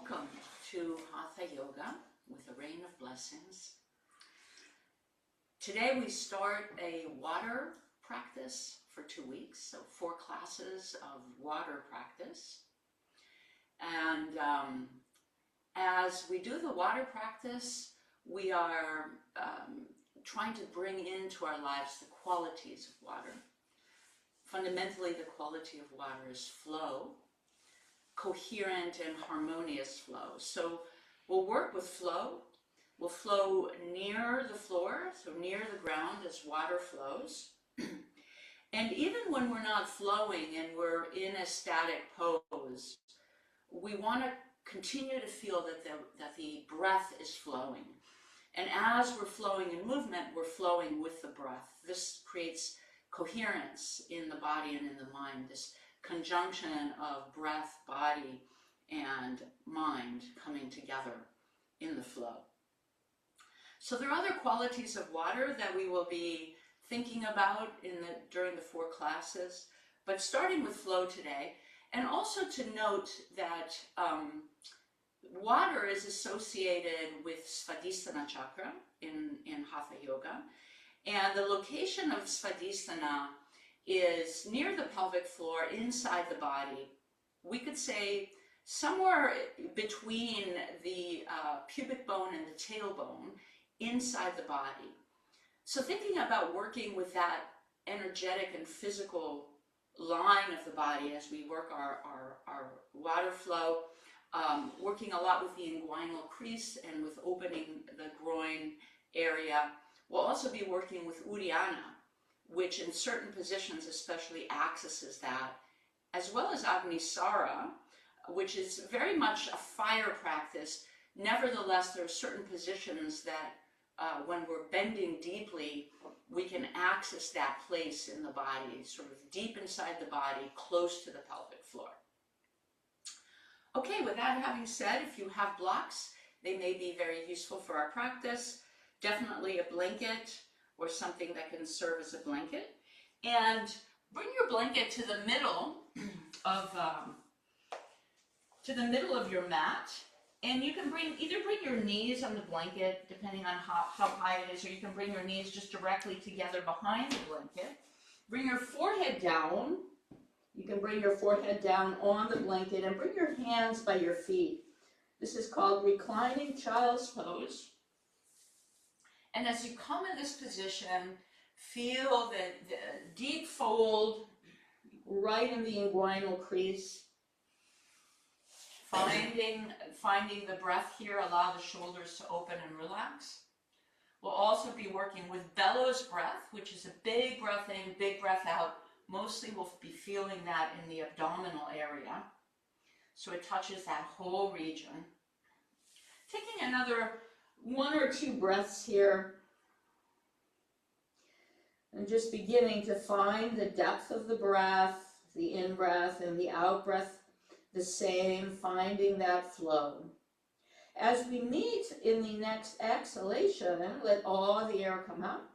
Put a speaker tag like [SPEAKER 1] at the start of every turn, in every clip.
[SPEAKER 1] Welcome to Hatha Yoga with a rain of blessings. Today we start a water practice for 2 weeks, so 4 classes of water practice. And as we do the water practice, we are trying to bring into our lives the qualities of water. Fundamentally, the quality of water is flow, coherent and harmonious flow. So we'll work with flow. We'll flow near the floor, so near the ground as water flows. And even when we're not flowing and we're in a static pose, we want to continue to feel that the breath is flowing. And as we're flowing in movement, we're flowing with the breath. This creates coherence in the body and in the mind, this conjunction of breath, body, and mind coming together in the flow. So there are other qualities of water that we will be thinking about during the 4 classes, but starting with flow today, and also to note that water is associated with Svadhisthana chakra in Hatha Yoga, and the location of Svadhisthana is near the pelvic floor, inside the body. We could say somewhere between the pubic bone and the tailbone, inside the body. So thinking about working with that energetic and physical line of the body as we work our water flow, working a lot with the inguinal crease and with opening the groin area. We'll also be working with Uddiyana, which in certain positions especially accesses that, as well as Agnisara, which is very much a fire practice. Nevertheless, there are certain positions that when we're bending deeply, we can access that place in the body, sort of deep inside the body, close to the pelvic floor. Okay, with that having said, if you have blocks, they may be very useful for our practice. Definitely a blanket or something that can serve as a blanket. And bring your blanket to the middle of your mat. And you can either bring your knees on the blanket, depending on how high it is, or you can bring your knees just directly together behind the blanket. Bring your forehead down. You can bring your forehead down on the blanket and bring your hands by your feet. This is called reclining child's pose. And as you come in this position, feel the deep fold right in the inguinal crease. Finding the breath here, allow the shoulders to open and relax. We'll also be working with bellows breath, which is a big breath in, big breath out. Mostly we'll be feeling that in the abdominal area. So it touches that whole region. Taking another 1 or 2 breaths here. And just beginning to find the depth of the breath, the in-breath and the out-breath the same, finding that flow. As we meet in the next exhalation, let all the air come out.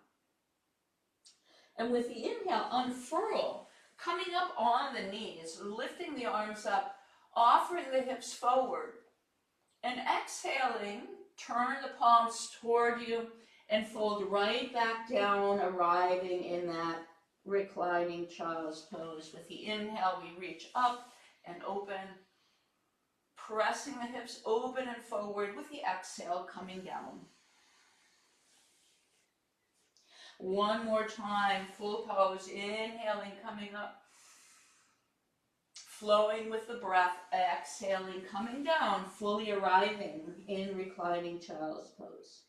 [SPEAKER 1] And with the inhale, unfurl, coming up on the knees, lifting the arms up, offering the hips forward. And exhaling, turn the palms toward you and fold right back down, arriving in that reclining child's pose. With the inhale, we reach up and open, pressing the hips open and forward. With the exhale, coming down. One more time, full pose, inhaling, coming up, flowing with the breath, exhaling, coming down, fully arriving in reclining child's pose.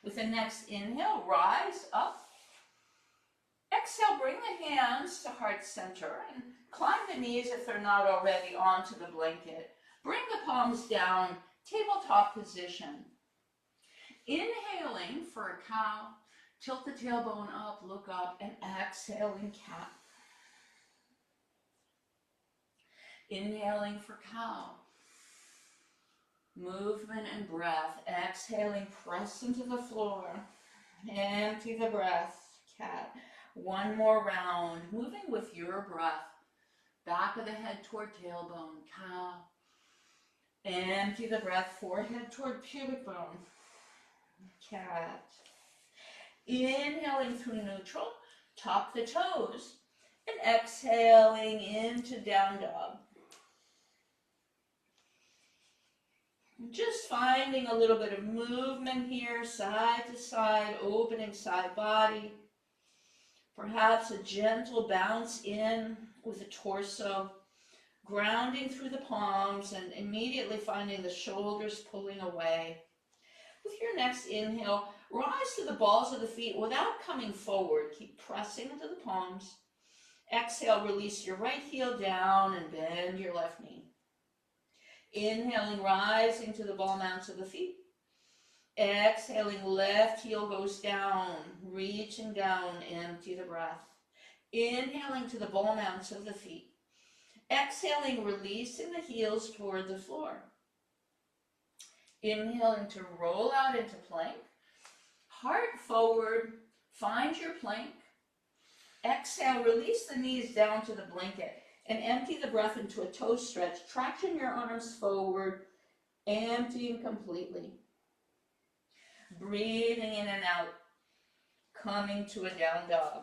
[SPEAKER 1] With the next inhale, rise up. Exhale, bring the hands to heart center and climb the knees if they're not already onto the blanket. Bring the palms down, tabletop position. Inhaling for a cow, tilt the tailbone up, look up, and exhaling cat. Inhaling for cow. Movement and breath. Exhaling, press into the floor. Empty the breath, cat. One more round, moving with your breath. Back of the head toward tailbone, cow.
[SPEAKER 2] Empty the breath, forehead toward pubic bone. Cat. Inhaling through neutral, tuck the toes. And exhaling into down dog. Just finding a little bit of movement here, side to side, opening side body. Perhaps a gentle bounce in with the torso, grounding through the palms and immediately finding the shoulders pulling away. With your next inhale, rise to the balls of the feet without coming forward. Keep pressing into the palms. Exhale, release your right heel down and bend your left knee. Inhaling, rising to the ball mounts of the feet. Exhaling, left heel goes down, reaching down, empty the breath. Inhaling to the ball mounts of the feet. Exhaling, releasing the heels toward the floor. Inhaling to roll out into plank. Heart forward, find your plank. Exhale, release the knees down to the blanket and empty the breath into a toe stretch. Traction your arms forward, emptying completely. Breathing in and out, coming to a down dog.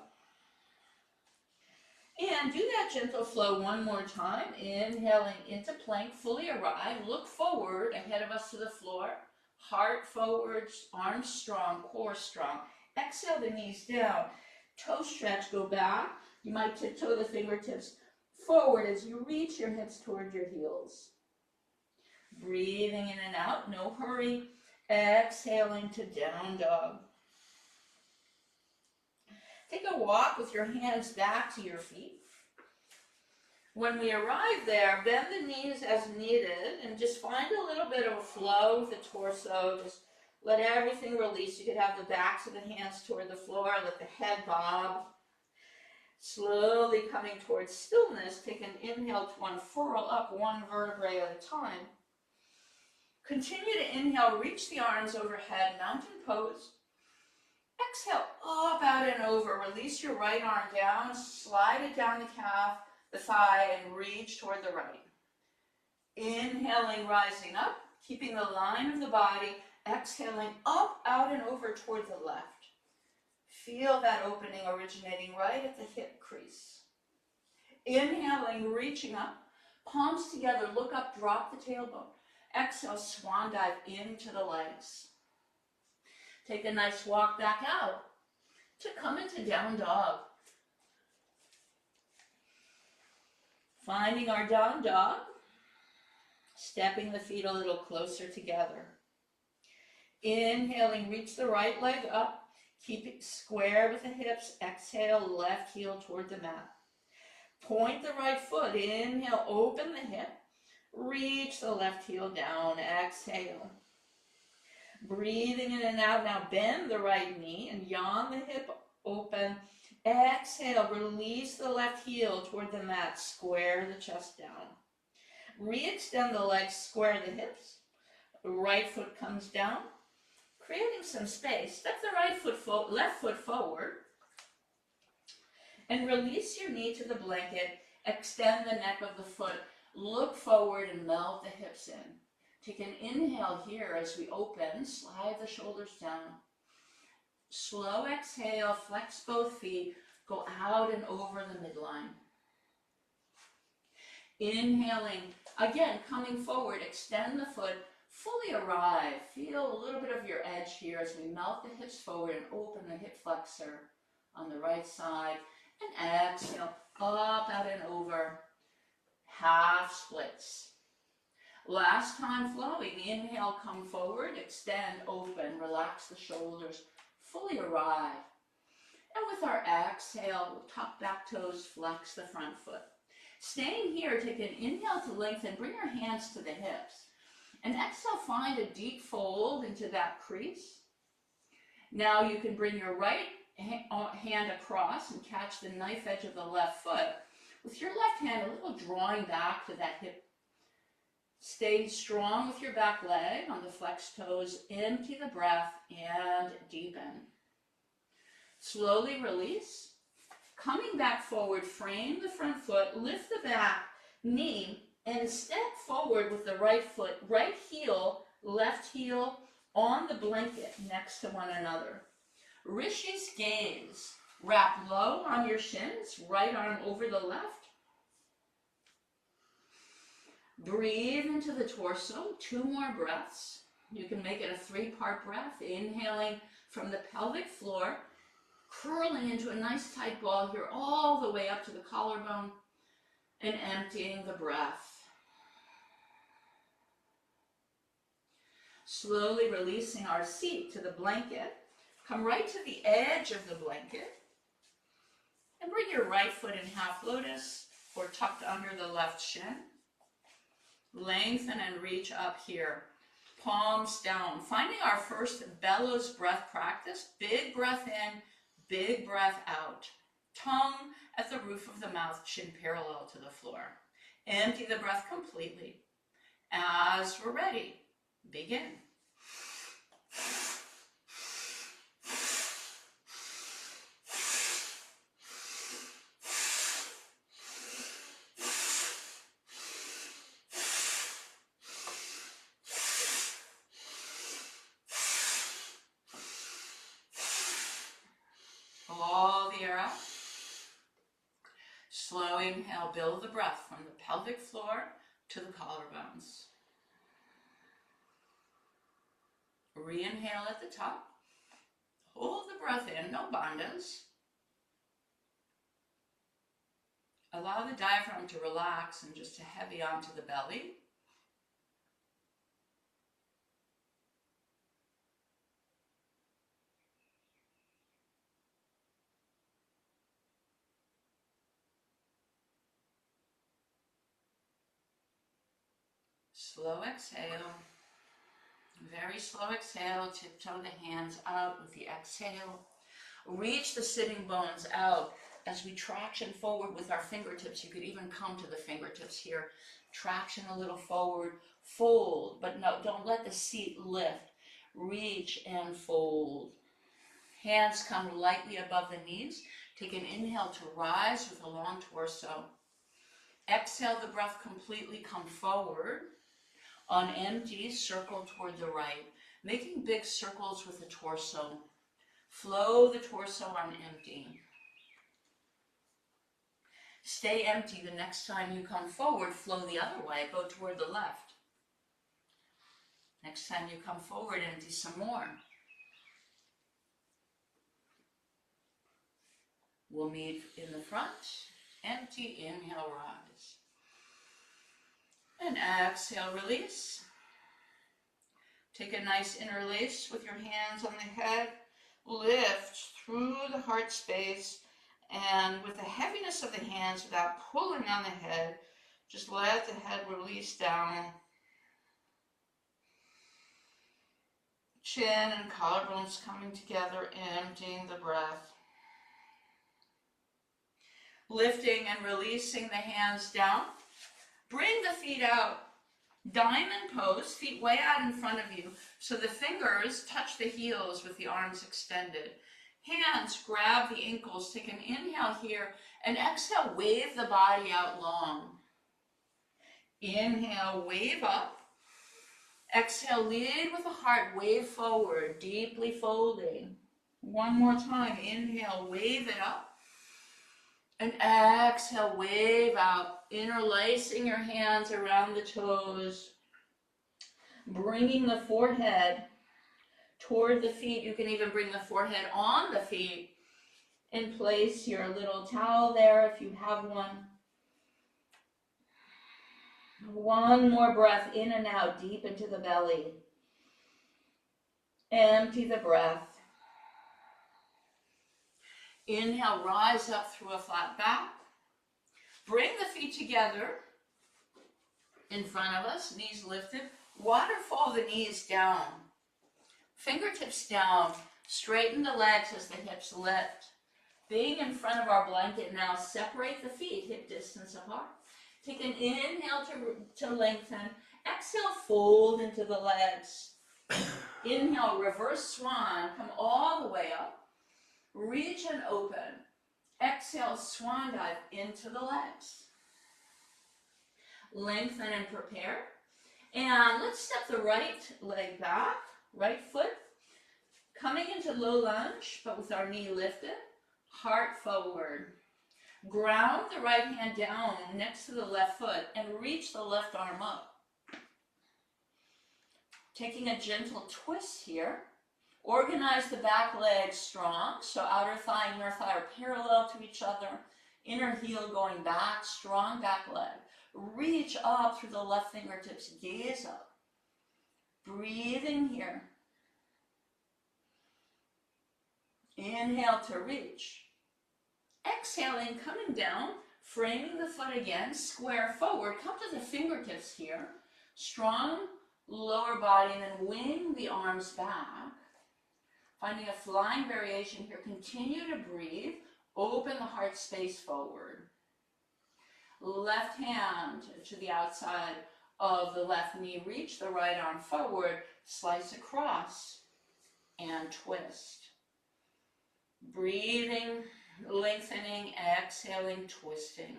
[SPEAKER 2] And do that gentle flow one more time. Inhaling into plank, fully arrive. Look forward, ahead of us to the floor. Heart forward, arms strong, core strong. Exhale the knees down. Toe stretch, go back. You might tiptoe the fingertips forward as you reach your hips toward your heels. Breathing in and out, no hurry. Exhaling to down dog. Take a walk with your hands back to your feet. When we arrive there, bend the knees as needed and just find a little bit of a flow with the torso. Just let everything release. You could have the backs of the hands toward the floor, let the head bob. Slowly coming towards stillness, take an inhale to unfurl up one vertebrae at a time. Continue to inhale, reach the arms overhead, mountain pose. Exhale, up, out, and over. Release your right arm down, slide it down the calf, the thigh, and reach toward the right. Inhaling, rising up, keeping the line of the body. Exhaling, up, out, and over toward the left. Feel that opening originating right at the hip crease. Inhaling, reaching up, palms together, look up, drop the tailbone. Exhale, swan dive into the legs. Take a nice walk back out to come into down dog. Finding our down dog, stepping the feet a little closer together. Inhaling, reach the right leg up, keep it square with the hips. Exhale, left heel toward the mat. Point the right foot, inhale, open the hip, reach the left heel down, exhale. Breathing in and out, now bend the right knee and yawn the hip open. Exhale, release the left heel toward the mat, square the chest down. Re-extend the legs, square the hips. Right foot comes down, creating some space. Step the right foot, left foot forward. And release your knee to the blanket. Extend the neck of the foot. Look forward and melt the hips in. Take an inhale here as we open. Slide the shoulders down. Slow exhale. Flex both feet. Go out and over the midline. Inhaling. Again, coming forward. Extend the foot. Fully arrive. Feel a little bit of your edge here as we melt the hips forward and open the hip flexor on the right side. And exhale, up, out, and over. Half splits. Last time flowing. Inhale, come forward, extend, open, relax the shoulders, fully arrive. And with our exhale, we'll tuck back toes, flex the front foot. Staying here, take an inhale to lengthen, bring your hands to the hips. And exhale, find a deep fold into that crease. Now you can bring your right hand across and catch the knife edge of the left foot. With your left hand, a little drawing back to that hip. Stay strong with your back leg on the flexed toes. Empty the breath and deepen. Slowly release. Coming back forward, frame the front foot, lift the back knee, and step forward with the right foot, right heel, left heel on the blanket next to one another. Rishi's gaze. Wrap low on your shins, right arm over the left. Breathe into the torso, 2 more breaths. You can make it a 3-part breath, inhaling from the pelvic floor, curling into a nice tight ball here all the way up to the collarbone, and emptying the breath. Slowly releasing our seat to the blanket. Come right to the edge of the blanket and bring your right foot in half lotus or tucked under the left shin. Lengthen and reach up here. Palms down. Finding our first bellows breath practice. Big breath in, big breath out. Tongue at the roof of the mouth, chin parallel to the floor. Empty the breath completely. As we're ready, begin. All the air out. Slow inhale, build the breath from the pelvic floor to the collarbones. Re-inhale at the top. Hold the breath in, no bandhas. Allow the diaphragm to relax and just to heavy onto the belly. Slow exhale. Very slow exhale. Tiptoe the hands out with the exhale. Reach the sitting bones out as we traction forward with our fingertips. You could even come to the fingertips here. Traction a little forward. Fold, but no, don't let the seat lift. Reach and fold. Hands come lightly above the knees. Take an inhale to rise with a long torso. Exhale the breath completely, come forward. On empty, circle toward the right, making big circles with the torso. Flow the torso on empty. Stay empty the next time you come forward, flow the other way, go toward the left. Next time you come forward, empty some more. We'll meet in the front. Empty, inhale, rise. And exhale, release. Take a nice interlace with your hands on the head. Lift through the heart space. And with the heaviness of the hands, without pulling on the head, just let the head release down. Chin and collarbones coming together, emptying the breath. Lifting and releasing the hands down. Bring the feet out. Diamond pose, feet way out in front of you, so the fingers touch the heels with the arms extended. Hands grab the ankles. Take an inhale here, and exhale, wave the body out long. Inhale, wave up. Exhale, lead with the heart, wave forward, deeply folding. One more time, inhale, wave it up. And exhale, wave out, interlacing your hands around the toes. Bringing the forehead toward the feet. You can even bring the forehead on the feet and place your little towel there if you have one. One more breath in and out, deep into the belly. Empty the breath. Inhale, rise up through a flat back. Bring the feet together in front of us, knees lifted. Waterfall the knees down. Fingertips down. Straighten the legs as the hips lift. Being in front of our blanket now, separate the feet, hip distance apart. Take an inhale to lengthen. Exhale, fold into the legs. Inhale, reverse swan. Come all the way up. Reach and open. Exhale, swan dive into the legs. lengthen and prepare. And let's step the right leg back, right foot, coming into low lunge, but with our knee lifted, heart forward. Ground the right hand down next to the left foot and reach the left arm up. Taking a gentle twist here. Organize the back leg strong, so outer thigh and inner thigh are parallel to each other. Inner heel going back, strong back leg. Reach up through the left fingertips, gaze up. Breathing here. Inhale to reach. Exhaling, coming down, framing the foot again, square forward. Come to the fingertips here. Strong lower body, and then wing the arms back. Finding a flying variation here. Continue to breathe. Open the heart space forward. Left hand to the outside of the left knee. Reach the right arm forward. Slice across and twist. Breathing, lengthening, exhaling, twisting.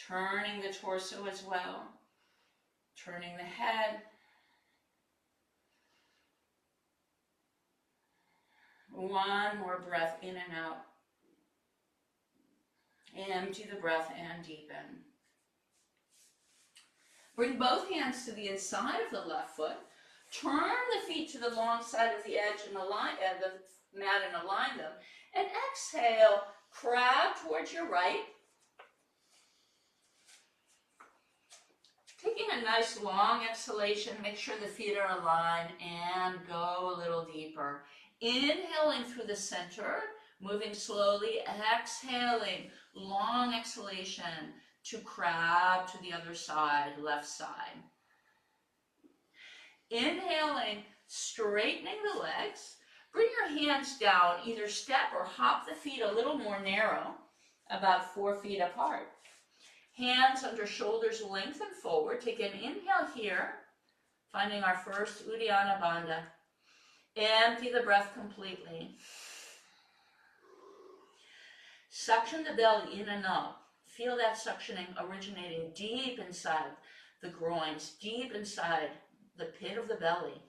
[SPEAKER 2] Turning the torso as well. Turning the head. One more breath in and out. Empty the breath and deepen. Bring both hands to the inside of the left foot. Turn the feet to the long side of the edge and align the mat and align them. And exhale, crab towards your right. Taking a nice long exhalation, make sure the feet are aligned and go a little deeper. Inhaling through the center, moving slowly, exhaling, long exhalation to crab to the other side, left side. Inhaling, straightening the legs. Bring your hands down, either step or hop the feet a little more narrow, about 4 feet apart. Hands under shoulders, lengthen forward. Take an inhale here, finding our first Uddiyana Bandha. Empty the breath completely. Suction the belly in and up. Feel that suctioning originating deep inside the groins, deep inside the pit of the belly.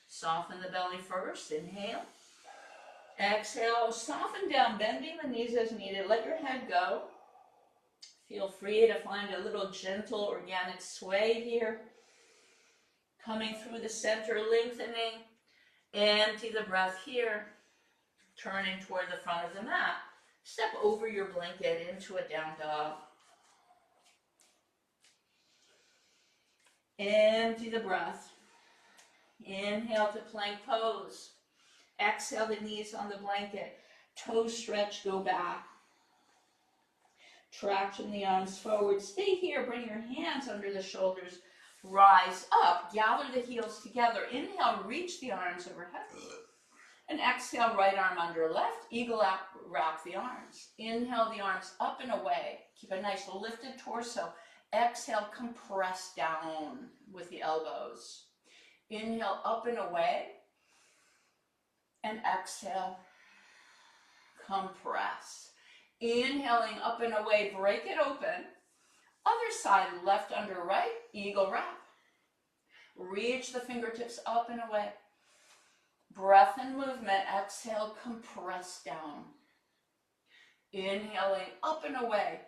[SPEAKER 2] Soften the belly first. Inhale. Exhale. Soften down, bending the knees as needed. Let your head go. Feel free to find a little gentle organic sway here. Coming through the center, lengthening. Empty the breath here. Turning toward the front of the mat. Step over your blanket into a down dog. Empty the breath. Inhale to plank pose. Exhale the knees on the blanket. Toes stretch, go back. Traction the arms forward. Stay here. Bring your hands under the shoulders. Rise up. Gather the heels together. Inhale, reach the arms overhead. And exhale, right arm under left. Eagle out, wrap the arms. Inhale the arms up and away. Keep a nice lifted torso. Exhale, compress down with the elbows. Inhale, up and away. And exhale, compress. Inhaling up and away, break it open. Other side, left under right, eagle wrap. Reach the fingertips up and away. Breath and movement, exhale, compress down. Inhaling up and away.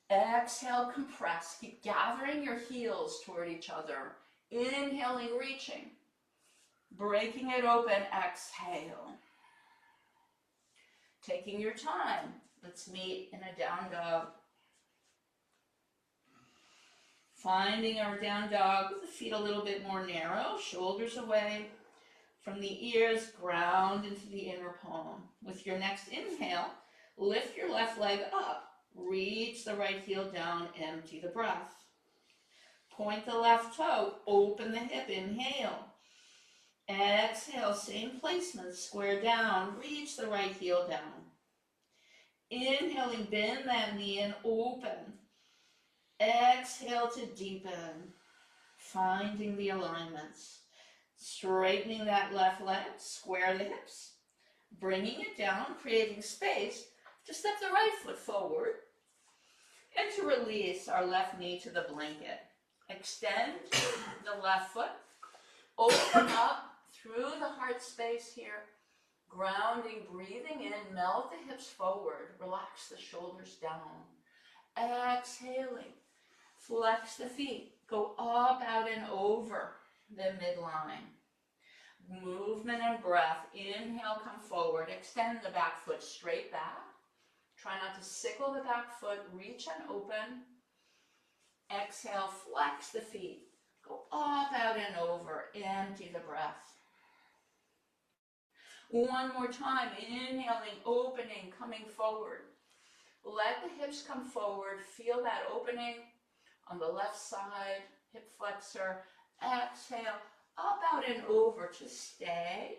[SPEAKER 2] Exhale, compress. Keep gathering your heels toward each other. Inhaling, reaching. Breaking it open, exhale. Taking your time. Let's meet in a down dog. Finding our down dog with the feet a little bit more narrow, shoulders away from the ears, ground into the inner palm. With your next inhale, lift your left leg up. Reach the right heel down, empty the breath. Point the left toe, open the hip, inhale. Exhale, same placement, square down, reach the right heel down. Inhaling, bend that knee and open. Exhale to deepen, finding the alignments. Straightening that left leg, square the hips. Bringing it down, creating space to step the right foot forward. And to release our left knee to the blanket. Extend the left foot. Open up through the heart space here. Grounding, breathing in, melt the hips forward. Relax the shoulders down. Exhaling. Flex the feet. Go up, out, and over the midline. Movement and breath. Inhale, come forward. Extend the back foot straight back. Try not to sickle the back foot. Reach and open. Exhale, flex the feet. Go up, out, and over. Empty the breath. One more time. Inhaling, opening, coming forward. Let the hips come forward. Feel that opening on the left side. Hip flexor. Exhale, up, out, and over to stay.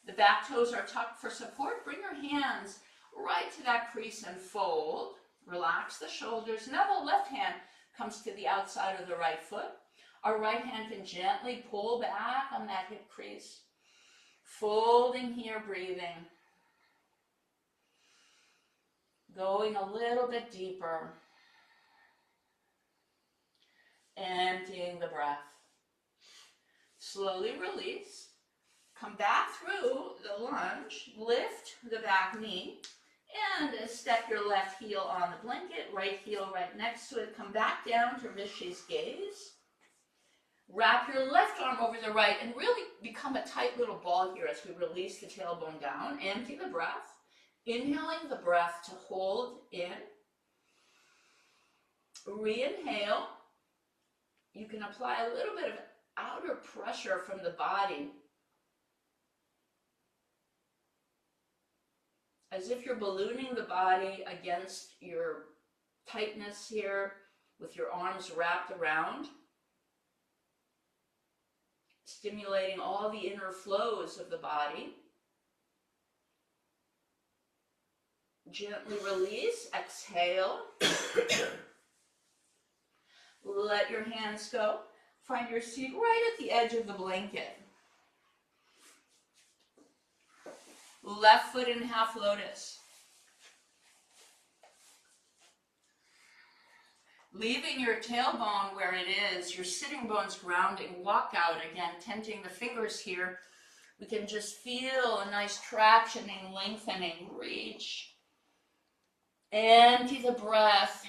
[SPEAKER 2] The back toes are tucked for support. Bring your hands right to that crease and fold. Relax the shoulders. Now the left hand comes to the outside of the right foot. Our right hand can gently pull back on that hip crease. Folding here, breathing. Going a little bit deeper. Emptying the breath. Slowly release. Come back through the lunge. Lift the back knee. And step your left heel on the blanket. Right heel right next to it. Come back down to Rishi's gaze. Wrap your left arm over the right and really become a tight little ball here as we release the tailbone down. Empty the breath. Inhaling the breath to hold in. Re-inhale. You can apply a little bit of outer pressure from the body, as if you're ballooning the body against your tightness here with your arms wrapped around, stimulating all the inner flows of the body. Gently release, exhale. Let your hands go. Find your seat right at the edge of the blanket. Left foot in half lotus. Leaving your tailbone where it is, your sitting bone's grounding. Walk out again, tenting the fingers here. We can just feel a nice tractioning, lengthening. Reach. Empty the breath.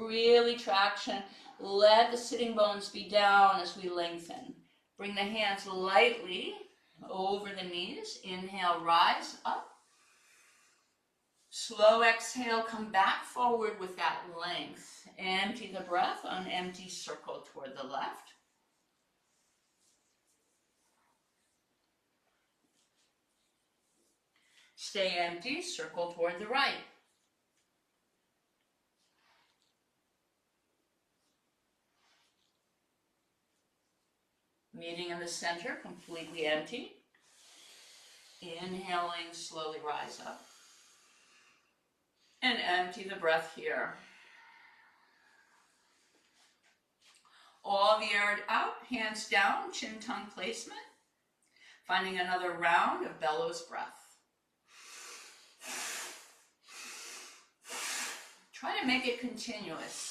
[SPEAKER 2] Really traction. Let the sitting bones be down as we lengthen. Bring the hands lightly over the knees. Inhale, rise up. Slow exhale, come back forward with that length. Empty the breath, an empty circle toward the left. Stay empty, circle toward the right. Meeting in the center, completely empty. Inhaling, slowly rise up. And empty the breath here. All the air out, hands down, chin-tongue placement. Finding another round of bellows breath. Try to make it continuous.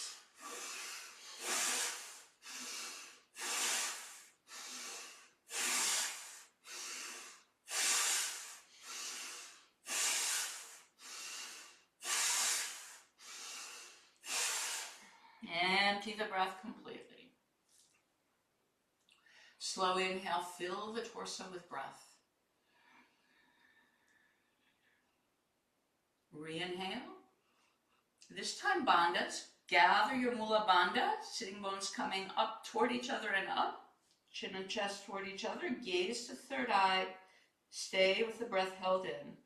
[SPEAKER 2] Empty the breath completely. Slow inhale, fill the torso with breath. Re-inhale. This time bandhas. Gather your mula bandha, sitting bones coming up toward each other and up. Chin and chest toward each other. Gaze to third eye. Stay with the breath held in.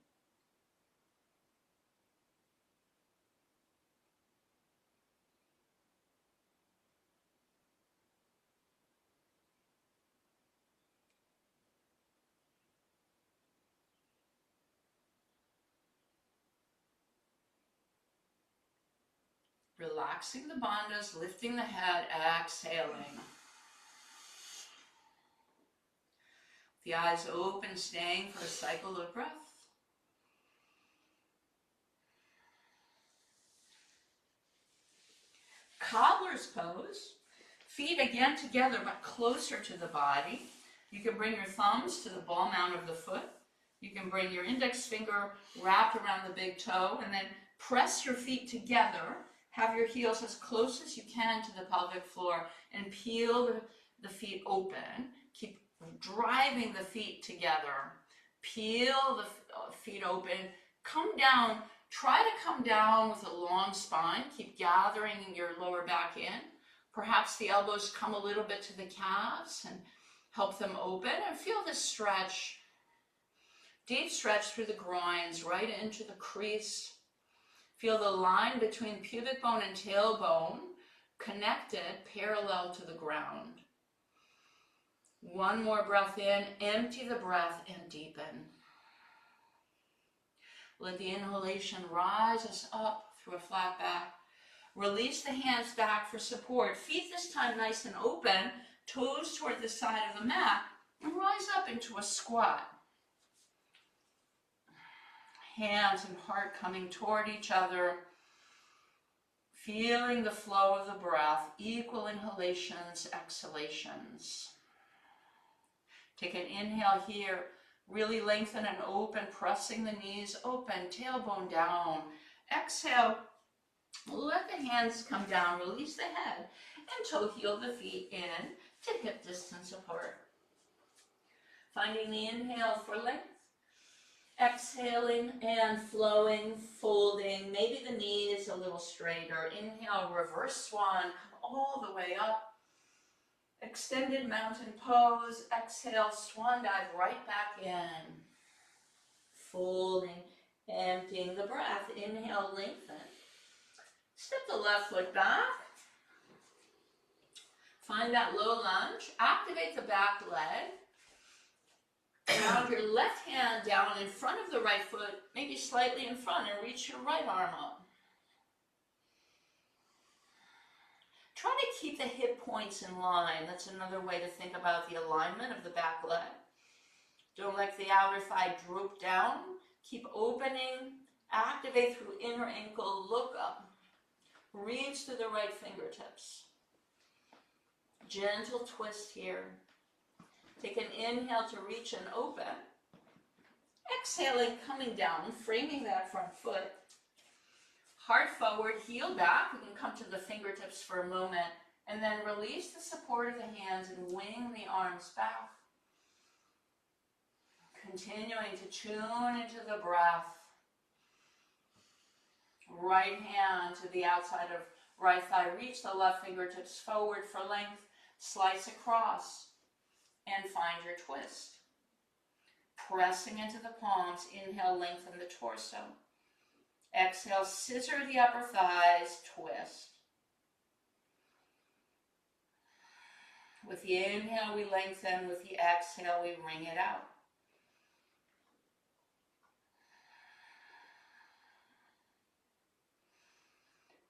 [SPEAKER 2] Relaxing the bandhas, lifting the head, exhaling. The eyes open, staying for a cycle of breath. Cobbler's pose. Feet again together but closer to the body. You can bring your thumbs to the ball mount of the foot. You can bring your index finger wrapped around the big toe and then press your feet together. Have your heels as close as you can to the pelvic floor and peel the feet open. Keep driving the feet together. Peel the feet open. Come down. Try to come down with a long spine. Keep gathering your lower back in. Perhaps the elbows come a little bit to the calves and help them open. And feel this stretch. Deep stretch through the groins, right into the crease. Feel the line between pubic bone and tailbone connected, parallel to the ground. One more breath in. Empty the breath and deepen. Let the inhalation rise us up through a flat back. Release the hands back for support. Feet this time nice and open, toes toward the side of the mat, and rise up into a squat. Hands and heart coming toward each other. Feeling the flow of the breath, equal inhalations, exhalations. Take an inhale here. Really lengthen and open, pressing the knees open, tailbone down. Exhale, let the hands come down, release the head, and toe heel the feet in to hip distance apart. Finding the inhale for length, exhaling and flowing, folding, maybe the knees a little straighter. Inhale, reverse swan, come all the way up. Extended mountain pose. Exhale, swan dive right back in. Folding, emptying the breath. Inhale, lengthen. Step the left foot back. Find that low lunge. Activate the back leg. Ground your left hand down in front of the right foot, maybe slightly in front, and reach your right arm up. Try to keep the hip points in line. That's another way to think about the alignment of the back leg. Don't let the outer thigh droop down. Keep opening. Activate through inner ankle. Look up. Reach to the right fingertips. Gentle twist here. Take an inhale to reach and open. Exhaling, coming down, framing that front foot. Heart forward, heel back. We can come to the fingertips for a moment. And then release the support of the hands and wing the arms back. Continuing to tune into the breath. Right hand to the outside of right thigh. Reach the left fingertips forward for length. Slice across. And find your twist. Pressing into the palms. Inhale, lengthen the torso. Exhale, scissor the upper thighs, twist. With the inhale, we lengthen. With the exhale, we wring it out.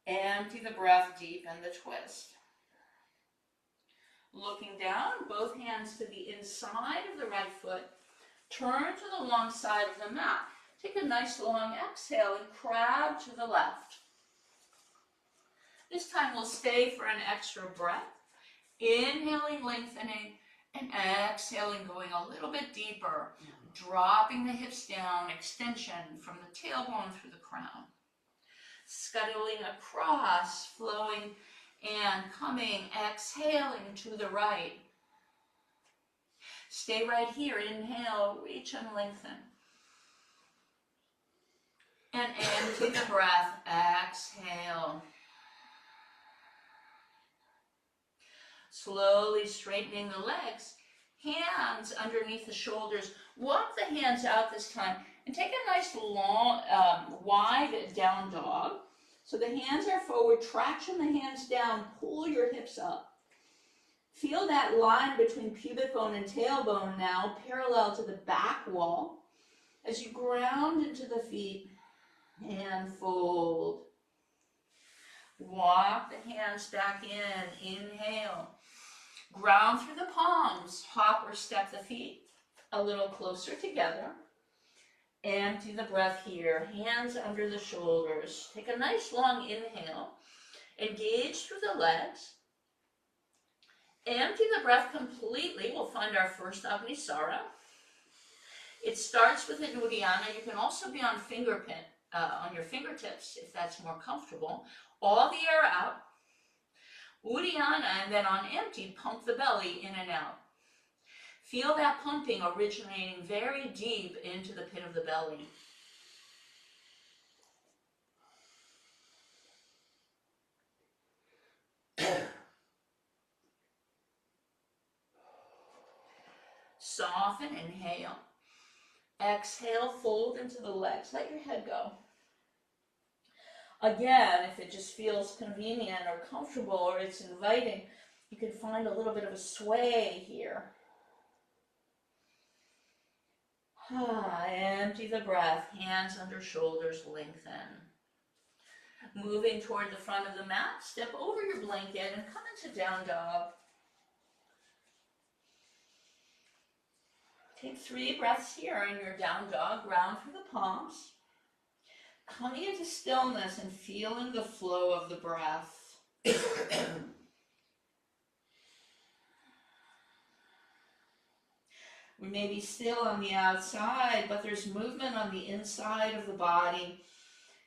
[SPEAKER 2] Empty the breath, deepen the twist. Looking down, both hands to the inside of the right foot. Turn to the long side of the mat. Take a nice long exhale and crab to the left. This time we'll stay for an extra breath. Inhaling, lengthening, and exhaling, going a little bit deeper. Dropping the hips down, extension from the tailbone through the crown. Scuttling across, flowing and coming, exhaling to the right. Stay right here. Inhale, reach and lengthen. And empty the breath. Exhale. Slowly straightening the legs. Hands underneath the shoulders. Walk the hands out this time. And take a nice long, wide down dog. So the hands are forward. Traction the hands down. Pull your hips up. Feel that line between pubic bone and tailbone now, parallel to the back wall. As you ground into the feet. And fold. Walk the hands back in. Inhale. Ground through the palms. Hop or step the feet. a little closer together. Empty the breath here, hands under the shoulders. Take a nice long inhale. Engage through the legs. Empty the breath completely. We'll find our first Agnisara. It starts with an Uddiyana. You can also be on on your fingertips if that's more comfortable. All the air out. Uddiyana, and then on empty, pump the belly in and out. Feel that pumping originating very deep into the pit of the belly. Soften, inhale. Exhale, fold into the legs. Let your head go. Again, if it just feels convenient or comfortable or it's inviting, you can find a little bit of a sway here. Empty the breath, hands under shoulders, lengthen. Moving toward the front of the mat, step over your blanket and come into down dog. Take 3 breaths here in your down dog, ground through the palms. Coming into stillness and feeling the flow of the breath. We may be still on the outside, but there's movement on the inside of the body.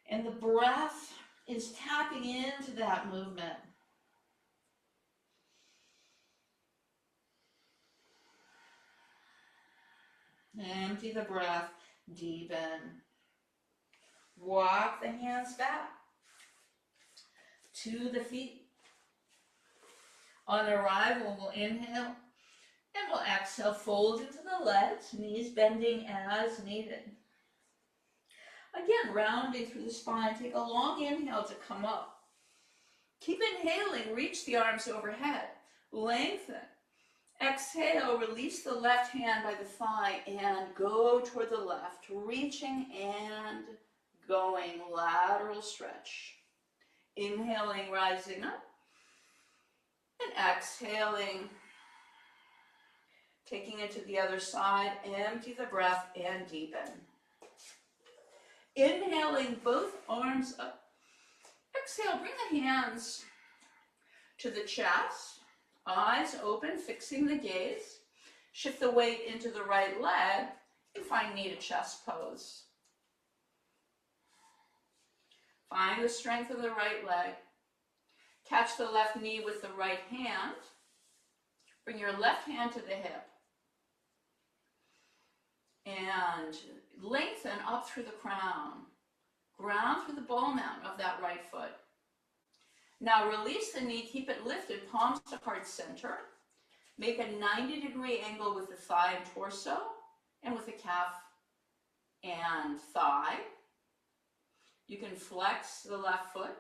[SPEAKER 2] And the breath is tapping into that movement. Empty the breath, deepen. Walk the hands back to the feet. On arrival, we'll inhale and we'll exhale, fold into the legs, knees bending as needed. Again, rounding through the spine. Take a long inhale to come up. Keep inhaling, reach the arms overhead. Lengthen. Exhale, release the left hand by the thigh and go toward the left, reaching and going, lateral stretch. Inhaling, rising up, and exhaling, taking it to the other side. Empty the breath and deepen. Inhaling, both arms up. Exhale, bring the hands to the chest, eyes open, fixing the gaze. Shift the weight into the right leg and find knee to chest pose. Find the strength of the right leg. Catch the left knee with the right hand. Bring your left hand to the hip. And lengthen up through the crown. Ground through the ball mount of that right foot. Now release the knee, keep it lifted, palms to heart center. Make a 90-degree angle with the thigh and torso, and with the calf and thigh. You can flex the left foot.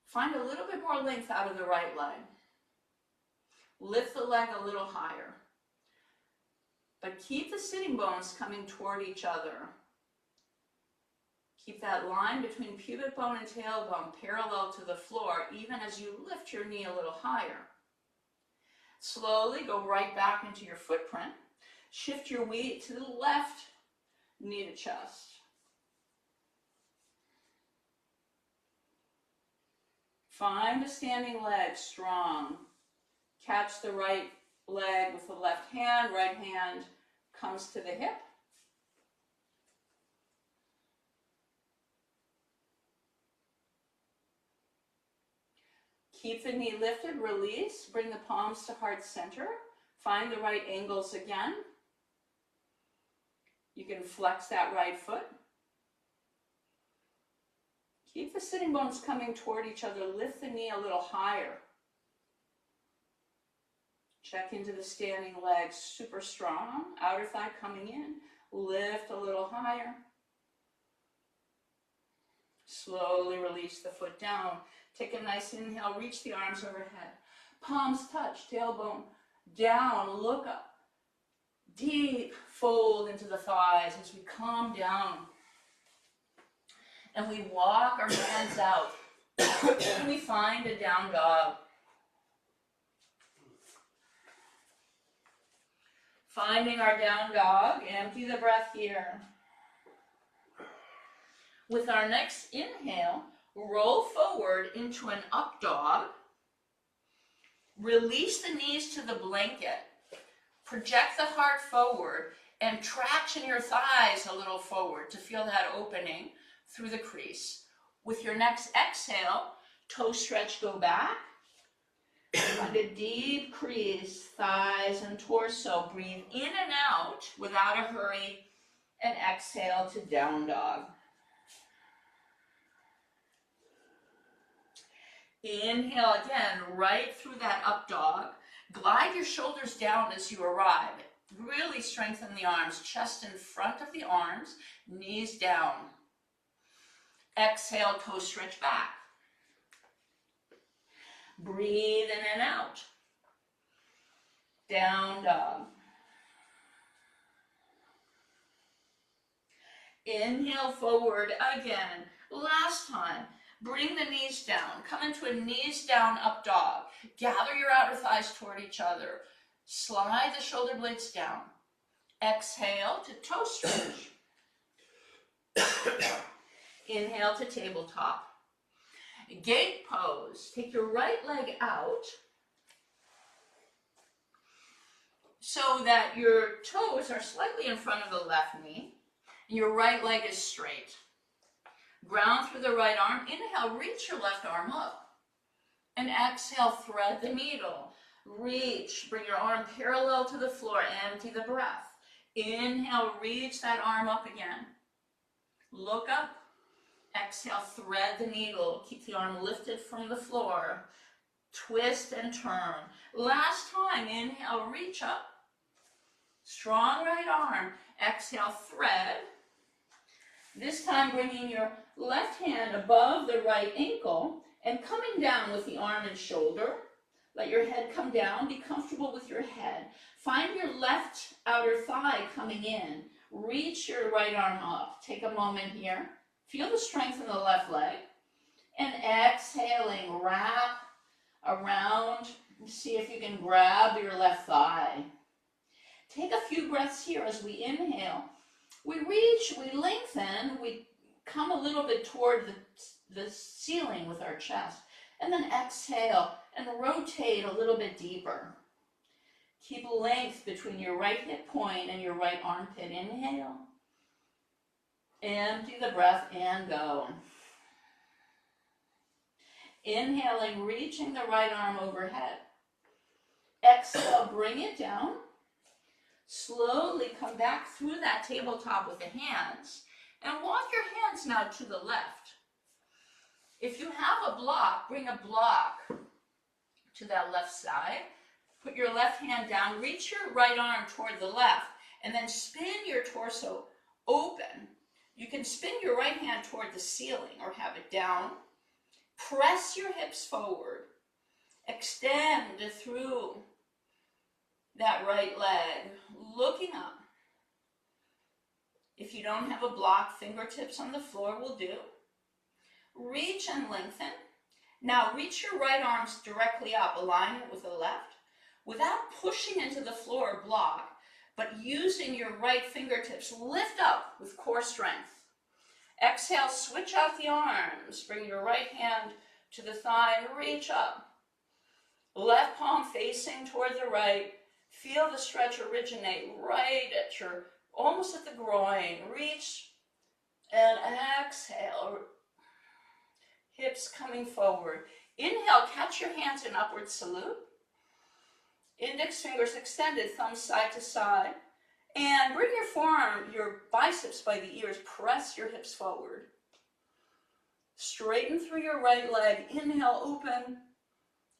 [SPEAKER 2] Find a little bit more length out of the right leg. Lift the leg a little higher. But keep the sitting bones coming toward each other. Keep that line between pubic bone and tailbone parallel to the floor, even as you lift your knee a little higher. Slowly go right back into your footprint. Shift your weight to the left knee to chest. Find the standing leg strong. Catch the right leg with the left hand comes to the hip. Keep the knee lifted, release, bring the palms to heart center. Find the right angles again. You can flex that right foot. Keep the sitting bones coming toward each other. Lift the knee a little higher. Check into the standing legs, super strong. Outer thigh coming in. Lift a little higher. Slowly release the foot down. Take a nice inhale, reach the arms overhead. Palms touch, tailbone down, look up. Deep fold into the thighs as we calm down. And we walk our hands out. And we find a down dog. Finding our down dog, empty the breath here. With our next inhale, roll forward into an up dog. Release the knees to the blanket. Project the heart forward and traction your thighs a little forward to feel that opening through the crease. With your next exhale, toe stretch, go back. Find a deep crease, thighs and torso. Breathe in and out without a hurry, and exhale to down dog. Inhale again, right through that up dog. Glide your shoulders down as you arrive. Really strengthen the arms, chest in front of the arms, knees down. Exhale, toe stretch back. Breathe in and out. Down dog. Inhale forward again. Last time. Bring the knees down. Come into a knees down up dog. Gather your outer thighs toward each other. Slide the shoulder blades down. Exhale to toe stretch. Inhale to tabletop. Gate pose. Take your right leg out so that your toes are slightly in front of the left knee. And your right leg is straight. Ground through the right arm. Inhale, reach your left arm up. And exhale, thread the needle. Reach, bring your arm parallel to the floor. Empty the breath. Inhale, reach that arm up again. Look up. Exhale, thread the needle. Keep the arm lifted from the floor. Twist and turn. Last time, inhale, reach up. Strong right arm. Exhale, thread. This time, bringing your left hand above the right ankle and coming down with the arm and shoulder. Let your head come down. Be comfortable with your head. Find your left outer thigh coming in. Reach your right arm up. Take a moment here. Feel the strength in the left leg. And exhaling, wrap around. See if you can grab your left thigh. Take a few breaths here as we inhale. We reach, we lengthen, we come a little bit toward the ceiling with our chest. And then exhale and rotate a little bit deeper. Keep length between your right hip point and your right armpit. Inhale. Empty the breath and go. Inhaling, reaching the right arm overhead. Exhale, bring it down. Slowly come back through that tabletop with the hands. And walk your hands now to the left. If you have a block, bring a block to that left side. Put your left hand down. Reach your right arm toward the left. And then spin your torso open. You can spin your right hand toward the ceiling or have it down. Press your hips forward. Extend through that right leg, looking up. If you don't have a block, fingertips on the floor will do. Reach and lengthen. Now reach your right arms directly up, align it with the left, without pushing into the floor or block, but using your right fingertips. Lift up with core strength. Exhale, switch out the arms. Bring your right hand to the thigh and reach up. Left palm facing toward the right. Feel the stretch originate right at your, almost at the groin. Reach and exhale. Hips coming forward. Inhale, catch your hands in upward salute. Index fingers extended, thumbs side to side. And bring your forearm, your biceps by the ears. Press your hips forward. Straighten through your right leg. Inhale, open.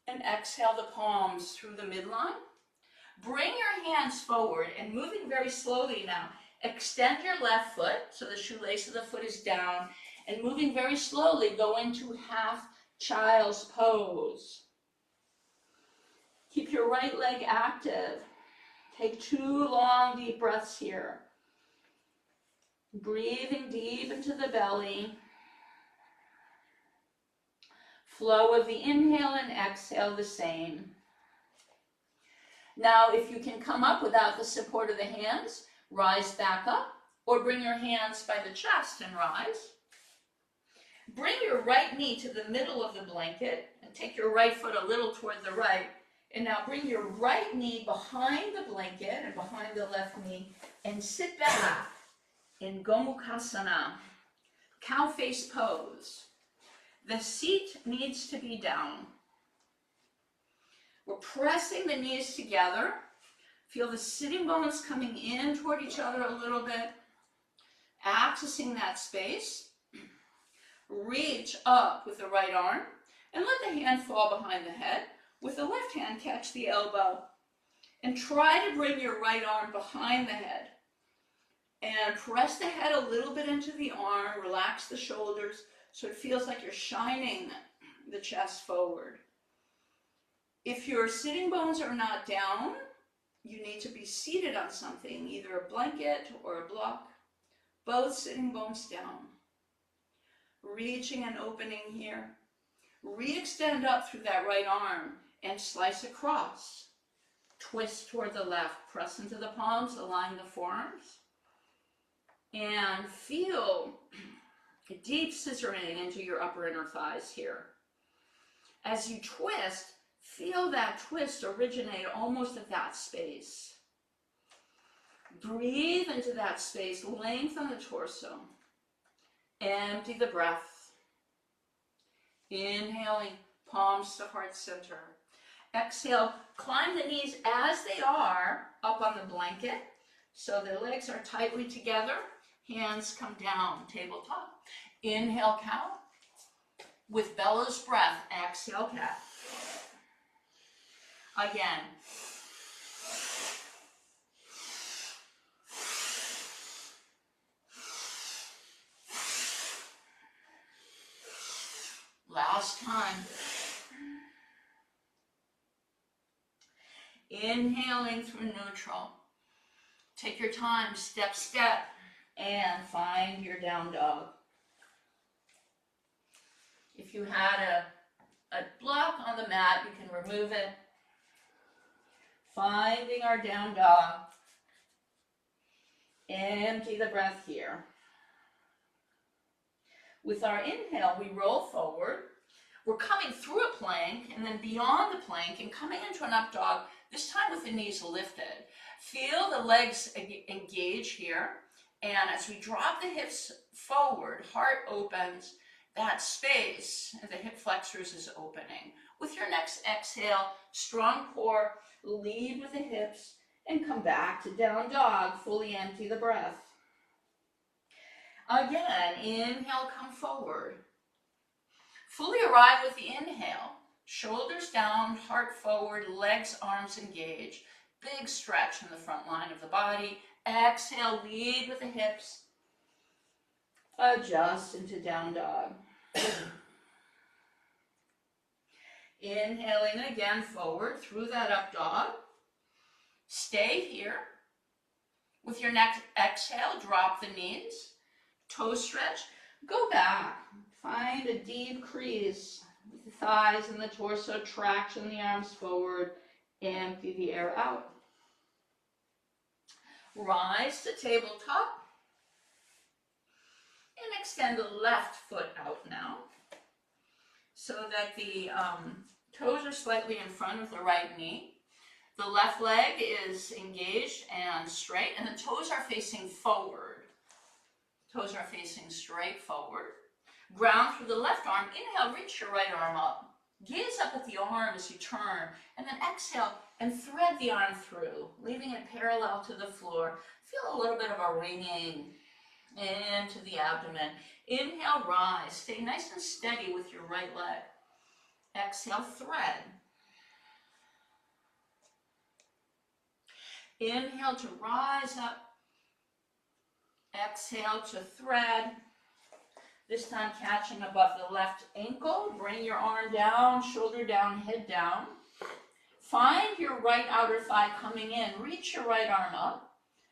[SPEAKER 2] And exhale the palms through the midline. Bring your hands forward and moving very slowly now. Extend your left foot so the shoelace of the foot is down. And moving very slowly, go into half child's pose. Keep your right leg active. Take 2 long, deep breaths here. Breathing deep into the belly. Flow of the inhale and exhale the same. Now, if you can come up without the support of the hands, rise back up, or bring your hands by the chest and rise. Bring your right knee to the middle of the blanket and take your right foot a little toward the right. And now bring your right knee behind the blanket and behind the left knee and sit back in Gomukhasana, cow face pose. The seat needs to be down. We're pressing the knees together. Feel the sitting bones coming in toward each other a little bit, accessing that space. Reach up with the right arm and let the hand fall behind the head. With the left hand, catch the elbow and try to bring your right arm behind the head and press the head a little bit into the arm. Relax the shoulders so it feels like you're shining the chest forward. If your sitting bones are not down, you need to be seated on something, either a blanket or a block. Both sitting bones down. Reaching and opening here. Re-extend up through that right arm and slice across. Twist toward the left. Press into the palms, align the forearms. And feel a deep scissoring into your upper inner thighs here. As you twist, feel that twist originate almost at that space. Breathe into that space, lengthen the torso. Empty the breath. Inhaling, palms to heart center. Exhale, climb the knees as they are up on the blanket. So the legs are tightly together. Hands come down, tabletop. Inhale, cow. With bellows breath, exhale, cat. Again. Last time. Inhaling through neutral. Take your time, step, step, and find your down dog. If you had a block on the mat, you can remove it. Finding our down dog. Empty the breath here. With our inhale, we roll forward. We're coming through a plank and then beyond the plank and coming into an up dog, this time with the knees lifted. Feel the legs engage here. And as we drop the hips forward, heart opens, that space and the hip flexors is opening. With your next exhale, strong core, lead with the hips and come back to down dog, fully empty the breath. Again, inhale, come forward. Fully arrive with the inhale. Shoulders down, heart forward, legs, arms engage. Big stretch in the front line of the body. Exhale, lead with the hips. Adjust into down dog. Inhaling again forward through that up dog. Stay here. With your next exhale, drop the knees. Toe stretch. Go back. Find a deep crease with the thighs and the torso. Traction the arms forward. Empty the air out. Rise to tabletop. And extend the left foot out now. So that the toes are slightly in front of the right knee. The left leg is engaged and straight, and the toes are facing forward. Toes are facing straight forward. Ground through the left arm. Inhale, reach your right arm up. Gaze up at the arm as you turn, and then exhale and thread the arm through, leaving it parallel to the floor. Feel a little bit of a ringing into the abdomen. Inhale, rise. Stay nice and steady with your right leg. Exhale, thread. Inhale to rise up. Exhale to thread. This time catching above the left ankle. Bring your arm down, shoulder down, head down. Find your right outer thigh coming in. Reach your right arm up.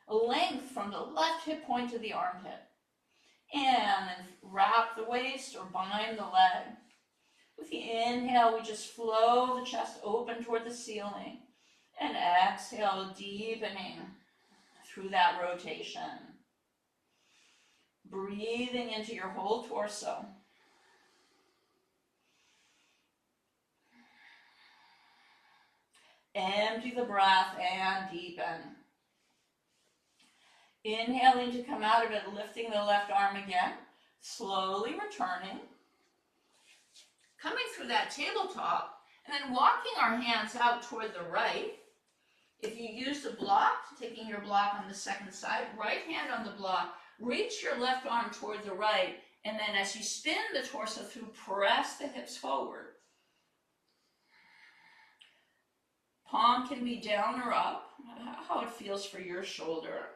[SPEAKER 2] Length from the left hip point to the armpit. And then wrap the waist or bind the leg. With the inhale, we just flow the chest open toward the ceiling. And exhale, deepening through that rotation. Breathing into your whole torso. Empty the breath and deepen. Inhaling to come out of it, lifting the left arm again. Slowly returning. Coming through that tabletop, and then walking our hands out toward the right. If you use the block, taking your block on the second side, right hand on the block, reach your left arm toward the right, and then as you spin the torso through, press the hips forward. Palm can be down or up, how it feels for your shoulder.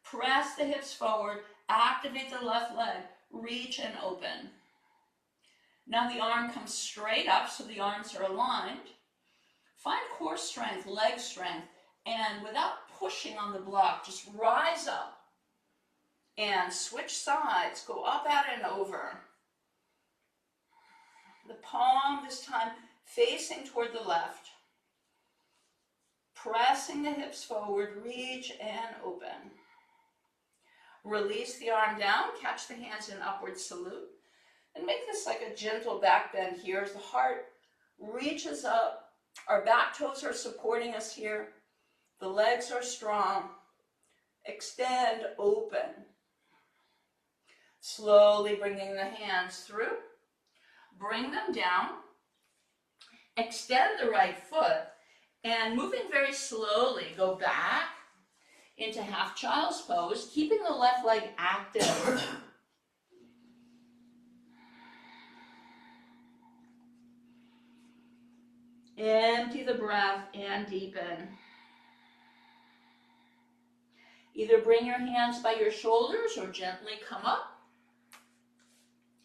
[SPEAKER 2] Press the hips forward, activate the left leg, reach and open. Now the arm comes straight up so the arms are aligned. Find core strength, leg strength, and without pushing on the block, just rise up and switch sides, go up, out, and over. The palm this time facing toward the left. Pressing the hips forward, reach and open. Release the arm down, catch the hands in upward salute, and make this like a gentle back bend here as the heart reaches up. Our back toes are supporting us here. The legs are strong. Extend, open. Slowly bringing the hands through. Bring them down. Extend the right foot. And moving very slowly, go back into half child's pose, keeping the left leg active. Empty the breath and deepen. Either bring your hands by your shoulders or gently come up.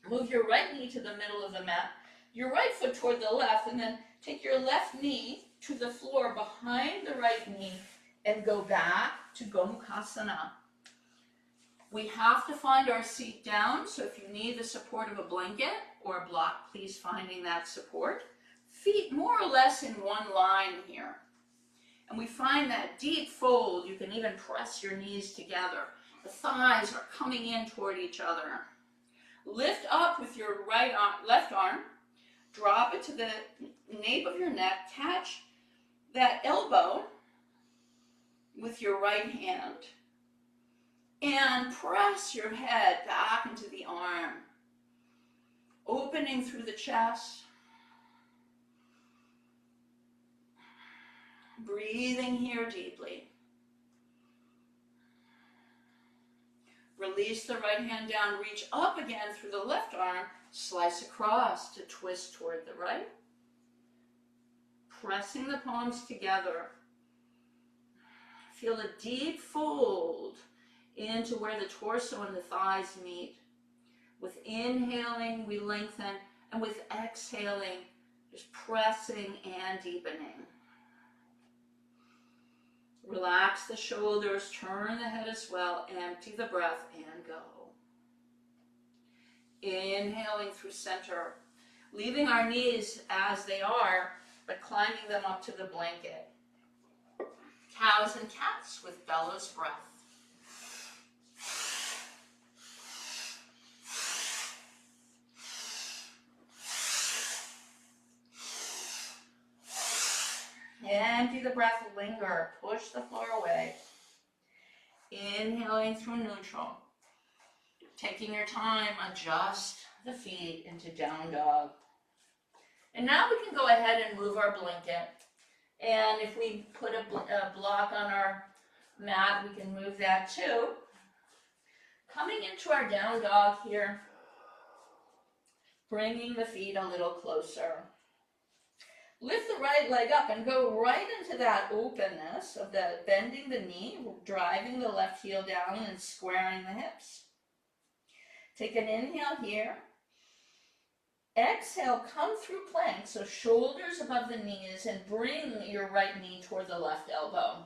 [SPEAKER 2] Move your right knee to the middle of the mat, your right foot toward the left, and then take your left knee to the floor behind the right knee and go back to Gomukhasana. We have to find our seat down, so if you need the support of a blanket or a block, please finding that support. Feet more or less in one line here. And we find that deep fold. You can even press your knees together. The thighs are coming in toward each other. Lift up with your left arm. Drop it to the nape of your neck. Catch that elbow with your right hand. And press your head back into the arm. Opening through the chest. Breathing here deeply. Release the right hand down, reach up again through the left arm, slice across to twist toward the right. Pressing the palms together. Feel a deep fold into where the torso and the thighs meet. With inhaling, we lengthen, and with exhaling, just pressing and deepening. Relax the shoulders, turn the head as well, empty the breath and go. Inhaling through center, leaving our knees as they are, but climbing them up to the blanket. Cows and cats with bellows breath. Empty the breath, linger, push the floor away. Inhaling through neutral. Taking your time, adjust the feet into down dog. And now we can go ahead and move our blanket. And if we put a block on our mat, we can move that too. Coming into our down dog here. Bringing the feet a little closer. Lift the right leg up and go right into that openness of the bending the knee, driving the left heel down and squaring the hips. Take an inhale here. Exhale, come through plank, so shoulders above the knees, and bring your right knee toward the left elbow.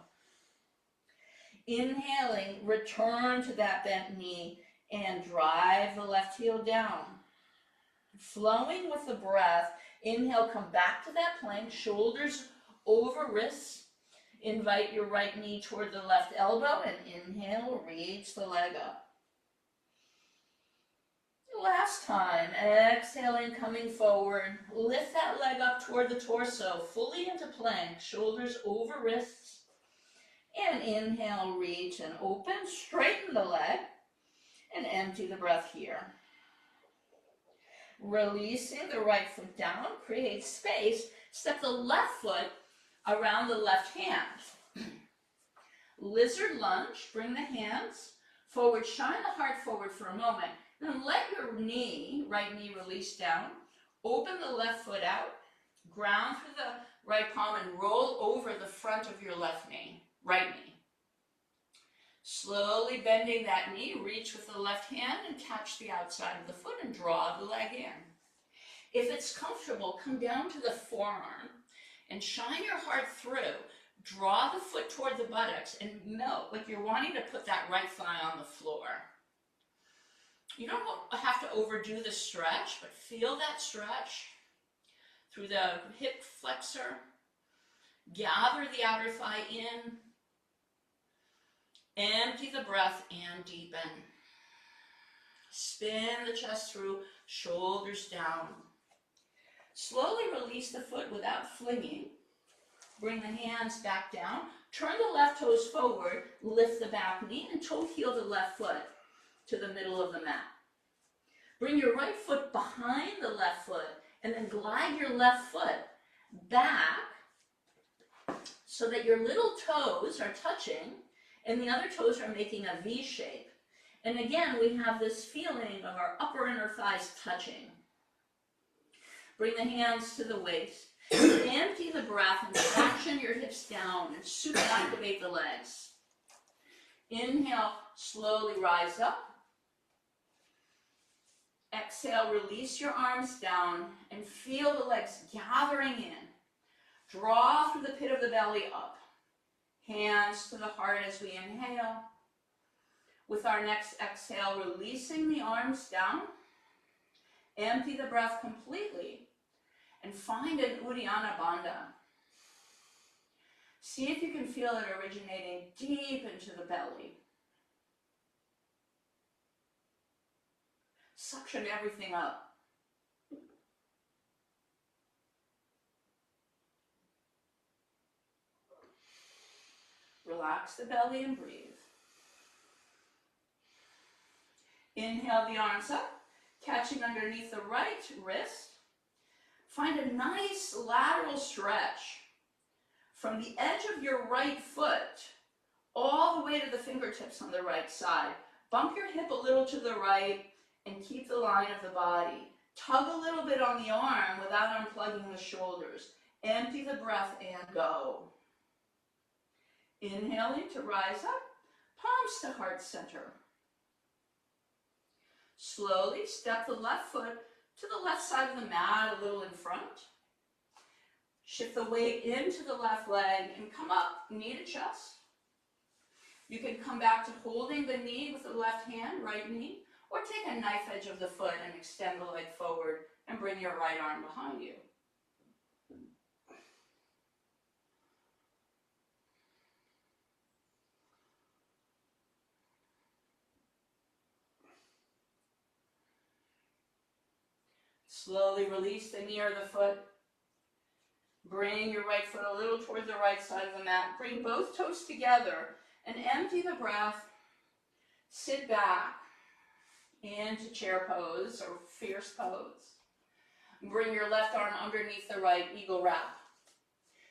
[SPEAKER 2] Inhaling, return to that bent knee and drive the left heel down. flowing with the breath. Inhale, come back to that plank, shoulders over wrists. Invite your right knee toward the left elbow and inhale, reach the leg up. Last time, exhaling, coming forward. Lift that leg up toward the torso, fully into plank, shoulders over wrists. And inhale, reach and open, straighten the leg, and empty the breath here. Releasing the right foot down, create space, step the left foot around the left hand. Lizard lunge, bring the hands forward, shine the heart forward for a moment. Then let your knee, right knee release down, open the left foot out, ground through the right palm and roll over the front of your left knee, right knee. Slowly bending that knee, reach with the left hand and catch the outside of the foot and draw the leg in. If it's comfortable, come down to the forearm and shine your heart through. Draw the foot toward the buttocks and melt, like you're wanting to put that right thigh on the floor. You don't have to overdo the stretch, but feel that stretch through the hip flexor. Gather the outer thigh in. Empty the breath and deepen. Spin the chest through, shoulders down. Slowly release the foot without flinging. Bring the hands back down. Turn the left toes forward. Lift the back knee and toe heel the left foot to the middle of the mat. Bring your right foot behind the left foot and then glide your left foot back so that your little toes are touching and the other toes are making a V shape. And again, we have this feeling of our upper inner thighs touching. Bring the hands to the waist. Empty the breath and traction your hips down and super activate the legs. Inhale, slowly rise up. Exhale, release your arms down and feel the legs gathering in. Draw through the pit of the belly up. Hands to the heart as we inhale. With our next exhale, releasing the arms down. Empty the breath completely and find an Uddiyana Bandha. See if you can feel it originating deep into the belly. Suction everything up. Relax the belly and breathe. Inhale the arms up, catching underneath the right wrist. Find a nice lateral stretch from the edge of your right foot all the way to the fingertips on the right side. Bump your hip a little to the right and keep the line of the body. Tug a little bit on the arm without unplugging the shoulders. Empty the breath and go. Inhaling to rise up, palms to heart center. Slowly step the left foot to the left side of the mat, a little in front. Shift the weight into the left leg and come up, knee to chest. You can come back to holding the knee with the left hand, right knee, or take a knife edge of the foot and extend the leg forward and bring your right arm behind you. Slowly release the knee or the foot. Bring your right foot a little toward the right side of the mat. Bring both toes together and empty the breath. Sit back into chair pose or fierce pose. Bring your left arm underneath the right, eagle wrap.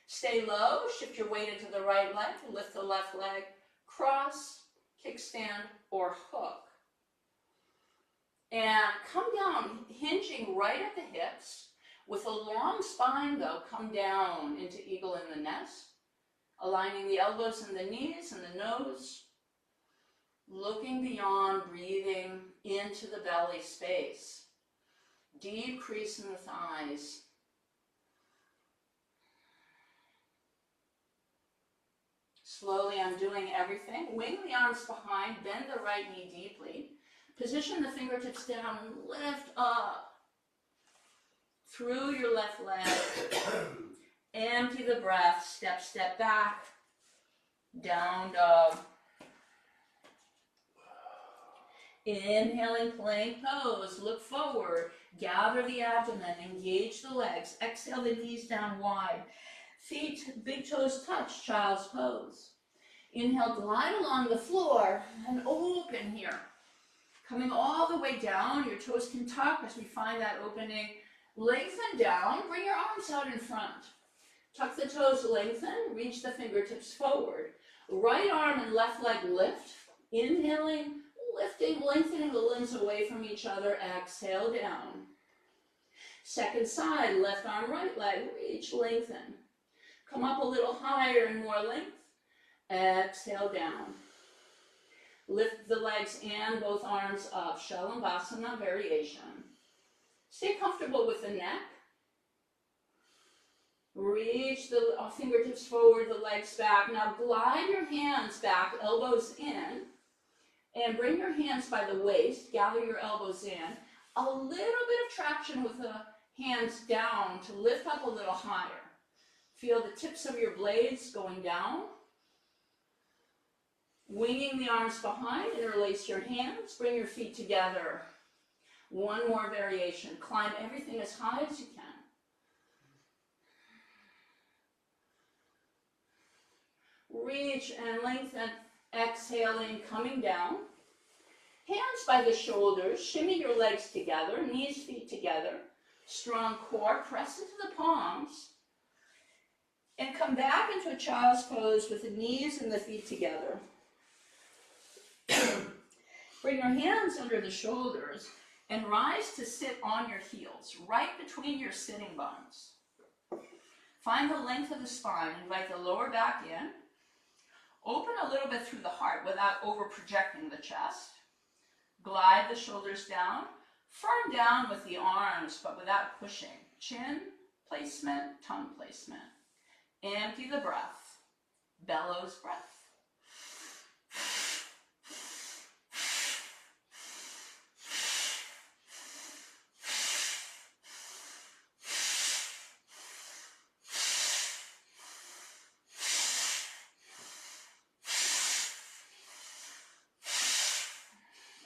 [SPEAKER 2] Stay low, shift your weight into the right leg, lift the left leg, cross, kickstand, or hook. And come down, hinging right at the hips. With a long spine though, come down into eagle in the nest. Aligning the elbows and the knees and the nose. Looking beyond, breathing into the belly space. Deep crease in the thighs. Slowly undoing everything. Wing the arms behind, bend the right knee deeply. Position the fingertips down and lift up. through your left leg. Empty the breath, step, step back, down dog. Inhaling plank pose, look forward, gather the abdomen, engage the legs, exhale the knees down wide. Feet, big toes touch, child's pose. Inhale, glide along the floor and open here. Coming all the way down, your toes can tuck as we find that opening. Lengthen down, bring your arms out in front. Tuck the toes, lengthen, reach the fingertips forward. Right arm and left leg lift. Inhaling, lifting, lengthening the limbs away from each other. Exhale down. Second side, left arm, right leg, reach, lengthen. Come up a little higher and more length. Exhale down. Lift the legs and both arms up. Shalabhasana variation. Stay comfortable with the neck. Reach the fingertips forward, the legs back. Now glide your hands back, elbows in. And bring your hands by the waist. Gather your elbows in. A little bit of traction with the hands down to lift up a little higher. Feel the tips of your blades going down. Winging the arms behind, interlace your hands, bring your feet together. One more variation. Climb everything as high as you can. Reach and lengthen, exhaling, coming down. Hands by the shoulders, shimmy your legs together, knees, feet together. Strong core, press into the palms. And come back into a child's pose with the knees and the feet together. Bring your hands under the shoulders and rise to sit on your heels, right between your sitting bones. Find the length of the spine, invite the lower back in. Open a little bit through the heart without over projecting the chest. Glide the shoulders down, firm down with the arms but without pushing. Chin placement, tongue placement. Empty the breath, bellows breath.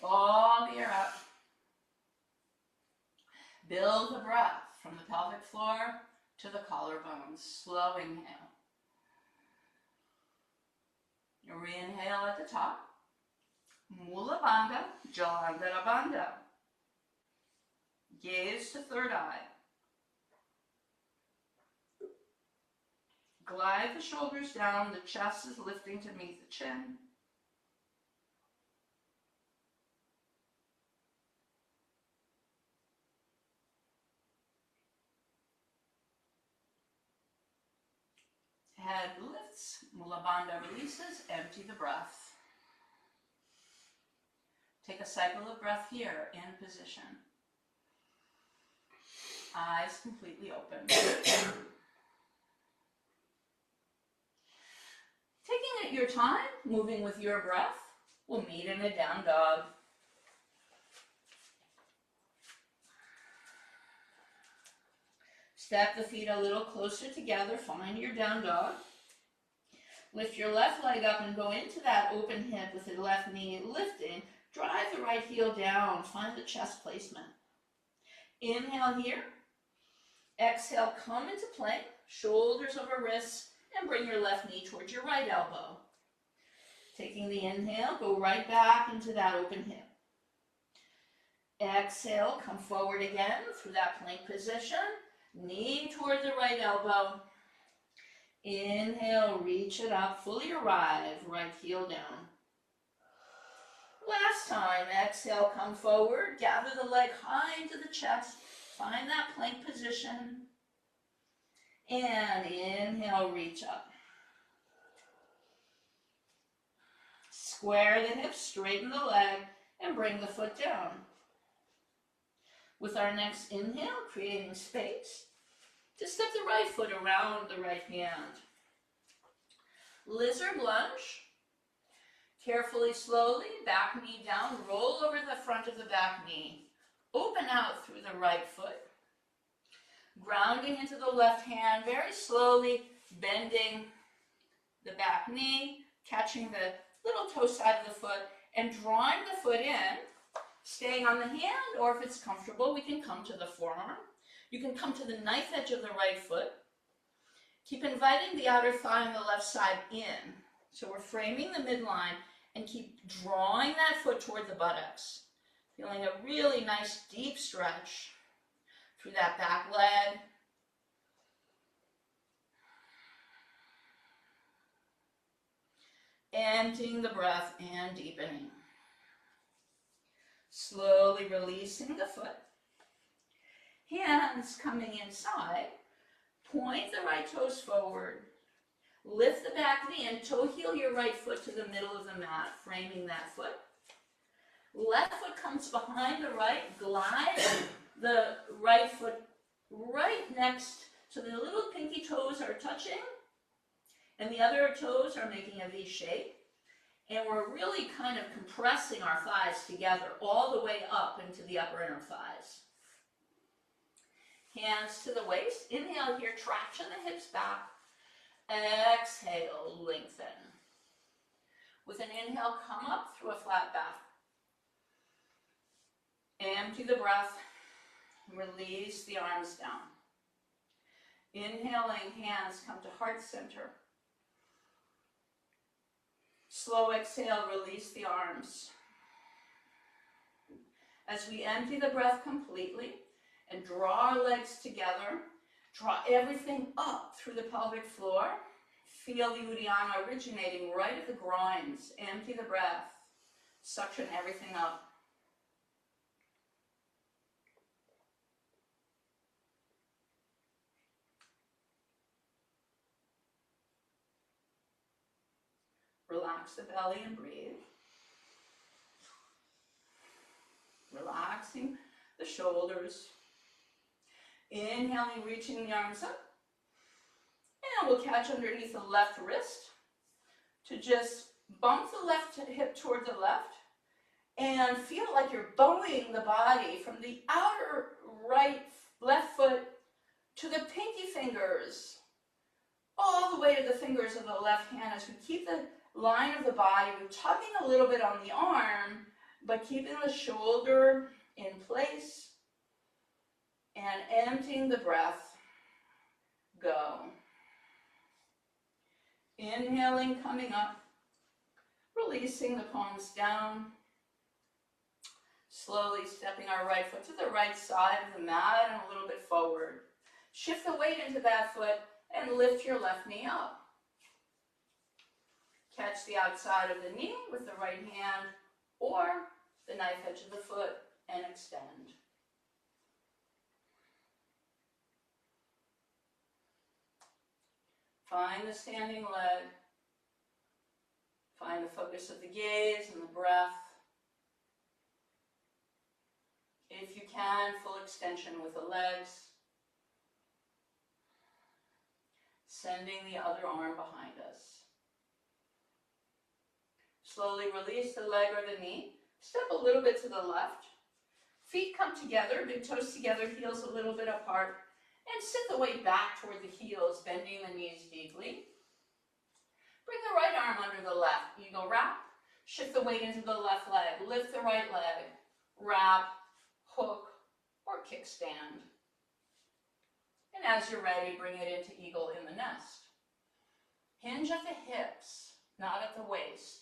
[SPEAKER 2] All the air out. Build the breath from the pelvic floor to the collarbones. Slow inhale. Re-inhale at the top. Mula Bandha, Jalandhara Bandha. Gaze to third eye. Glide the shoulders down. The chest is lifting to meet the chin. Head lifts, Mula Bandha releases, empty the breath. Take a cycle of breath here in position. Eyes completely open. Taking it your time, moving with your breath, we'll meet in a down dog. Step the feet a little closer together, find your down dog. Lift your left leg up and go into that open hip with the left knee lifting. Drive the right heel down, find the chest placement. Inhale here. Exhale, come into plank, shoulders over wrists, and bring your left knee towards your right elbow. Taking the inhale, go right back into that open hip. Exhale, come forward again through that plank position. Knee toward the right elbow. Inhale, reach it up, fully arrive, right heel down. Last time, exhale, come forward, gather the leg high into the chest, find that plank position. And inhale, reach up. Square the hips, straighten the leg, and bring the foot down. With our next inhale, creating space to step the right foot around the right hand. Lizard lunge. Carefully, slowly, back knee down, roll over the front of the back knee. Open out through the right foot. Grounding into the left hand, very slowly bending the back knee, catching the little toe side of the foot, and drawing the foot in, staying on the hand, or if it's comfortable, we can come to the forearm. You can come to the knife edge of the right foot. Keep inviting the outer thigh on the left side in. So we're framing the midline and keep drawing that foot toward the buttocks. Feeling a really nice deep stretch through that back leg. Emptying the breath and deepening. Slowly releasing the foot. Hands coming inside. Point the right toes forward. Lift the back knee and toe heel your right foot to the middle of the mat, framing that foot. Left foot comes behind the right. Glide the right foot right next so the little pinky toes are touching and the other toes are making a V shape. And we're really kind of compressing our thighs together all the way up into the upper inner thighs. Hands to the waist. Inhale here, traction the hips back. Exhale, lengthen. With an inhale, come up through a flat back. Empty the breath. Release the arms down. Inhaling, hands come to heart center. Slow exhale, release the arms. As we empty the breath completely and draw our legs together, draw everything up through the pelvic floor. Feel the Uddiyana originating right at the groins. Empty the breath. Suction everything up. Relax the belly and breathe. Relaxing the shoulders. Inhaling, reaching the arms up. And we'll catch underneath the left wrist to just bump the left hip toward the left and feel like you're bowing the body from the outer left foot to the pinky fingers, all the way to the fingers of the left hand as we keep the line of the body. We're tugging a little bit on the arm, but keeping the shoulder in place and emptying the breath. Go. Inhaling, coming up, releasing the palms down. Slowly stepping our right foot to the right side of the mat and a little bit forward. Shift the weight into that foot and lift your left knee up. Catch the outside of the knee with the right hand or the knife edge of the foot and extend. Find the standing leg. Find the focus of the gaze and the breath. If you can, full extension with the legs. Sending the other arm behind us. Slowly release the leg or the knee. Step a little bit to the left. Feet come together, big toes together, heels a little bit apart. And sit the weight back toward the heels, bending the knees deeply. Bring the right arm under the left. Eagle wrap. Shift the weight into the left leg. Lift the right leg. Wrap, hook, or kickstand. And as you're ready, bring it into eagle in the nest. Hinge at the hips, not at the waist.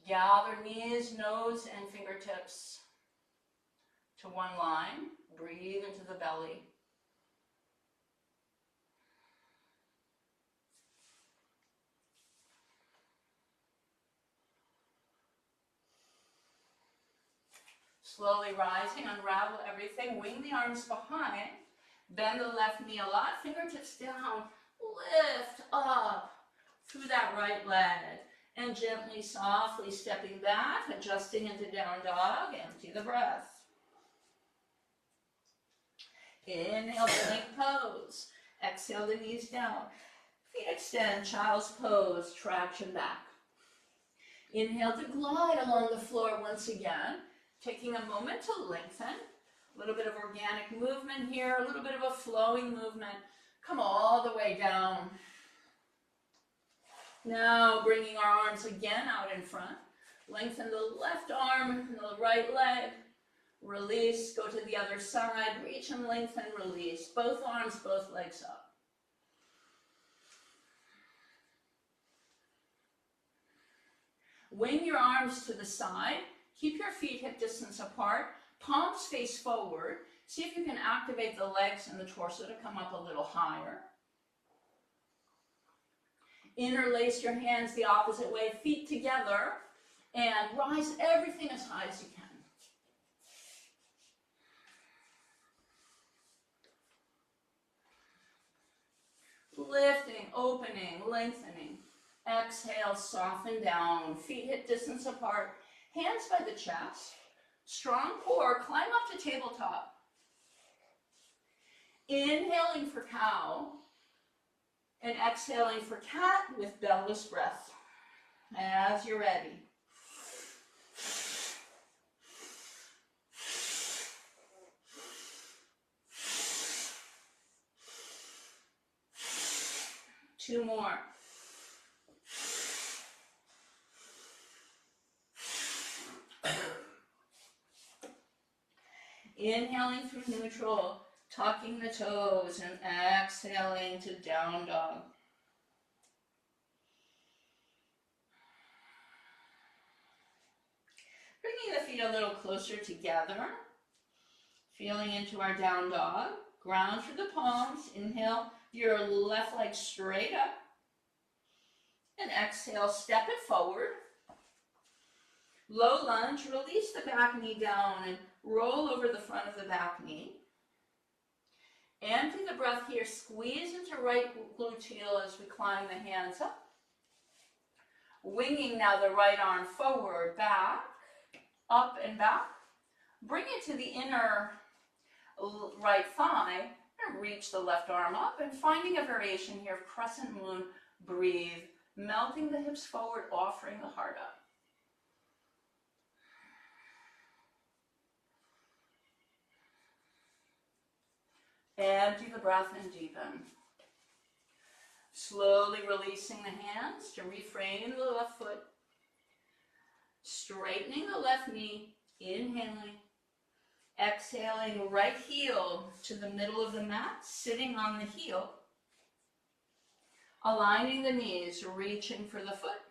[SPEAKER 2] Gather knees, nose, and fingertips to one line. Breathe into the belly. Slowly rising, unravel everything. Wing the arms behind. Bend the left knee a lot. Fingertips down. Lift up through that right leg. And gently, softly stepping back, adjusting into down dog. Empty the breath. Inhale, plank pose. Exhale, the knees down. Feet extend, child's pose, traction back. Inhale to glide along the floor once again, taking a moment to lengthen. A little bit of organic movement here, a little bit of a flowing movement. Come all the way down. Now bringing our arms again out in front. Lengthen the left arm and the right leg. Release, go to the other side. Reach and lengthen, release. Both arms, both legs up. Wing your arms to the side. Keep your feet hip distance apart. Palms face forward. See if you can activate the legs and the torso to come up a little higher. Interlace your hands the opposite way, feet together, and rise everything as high as you can. Lifting, opening, lengthening. Exhale, soften down, feet hip distance apart, hands by the chest. Strong core, climb up to tabletop. Inhaling for cow and exhaling for cat with beltless breath. As you're ready. Two more. Inhaling through neutral, tucking the toes, and exhaling to down dog. Bringing the feet a little closer together, feeling into our down dog. Ground through the palms. Inhale your left leg straight up. And exhale, step it forward. Low lunge, release the back knee down and roll over the front of the back knee. Empty the breath here, squeeze into right gluteal as we climb the hands up. Winging now the right arm forward, back, up and back. Bring it to the inner right thigh and reach the left arm up and finding a variation here of crescent moon, breathe, melting the hips forward, offering the heart up. Empty the breath and deepen. Slowly releasing the hands to reframe the left foot. Straightening the left knee, inhaling. Exhaling, right heel to the middle of the mat, sitting on the heel. Aligning the knees, reaching for the foot.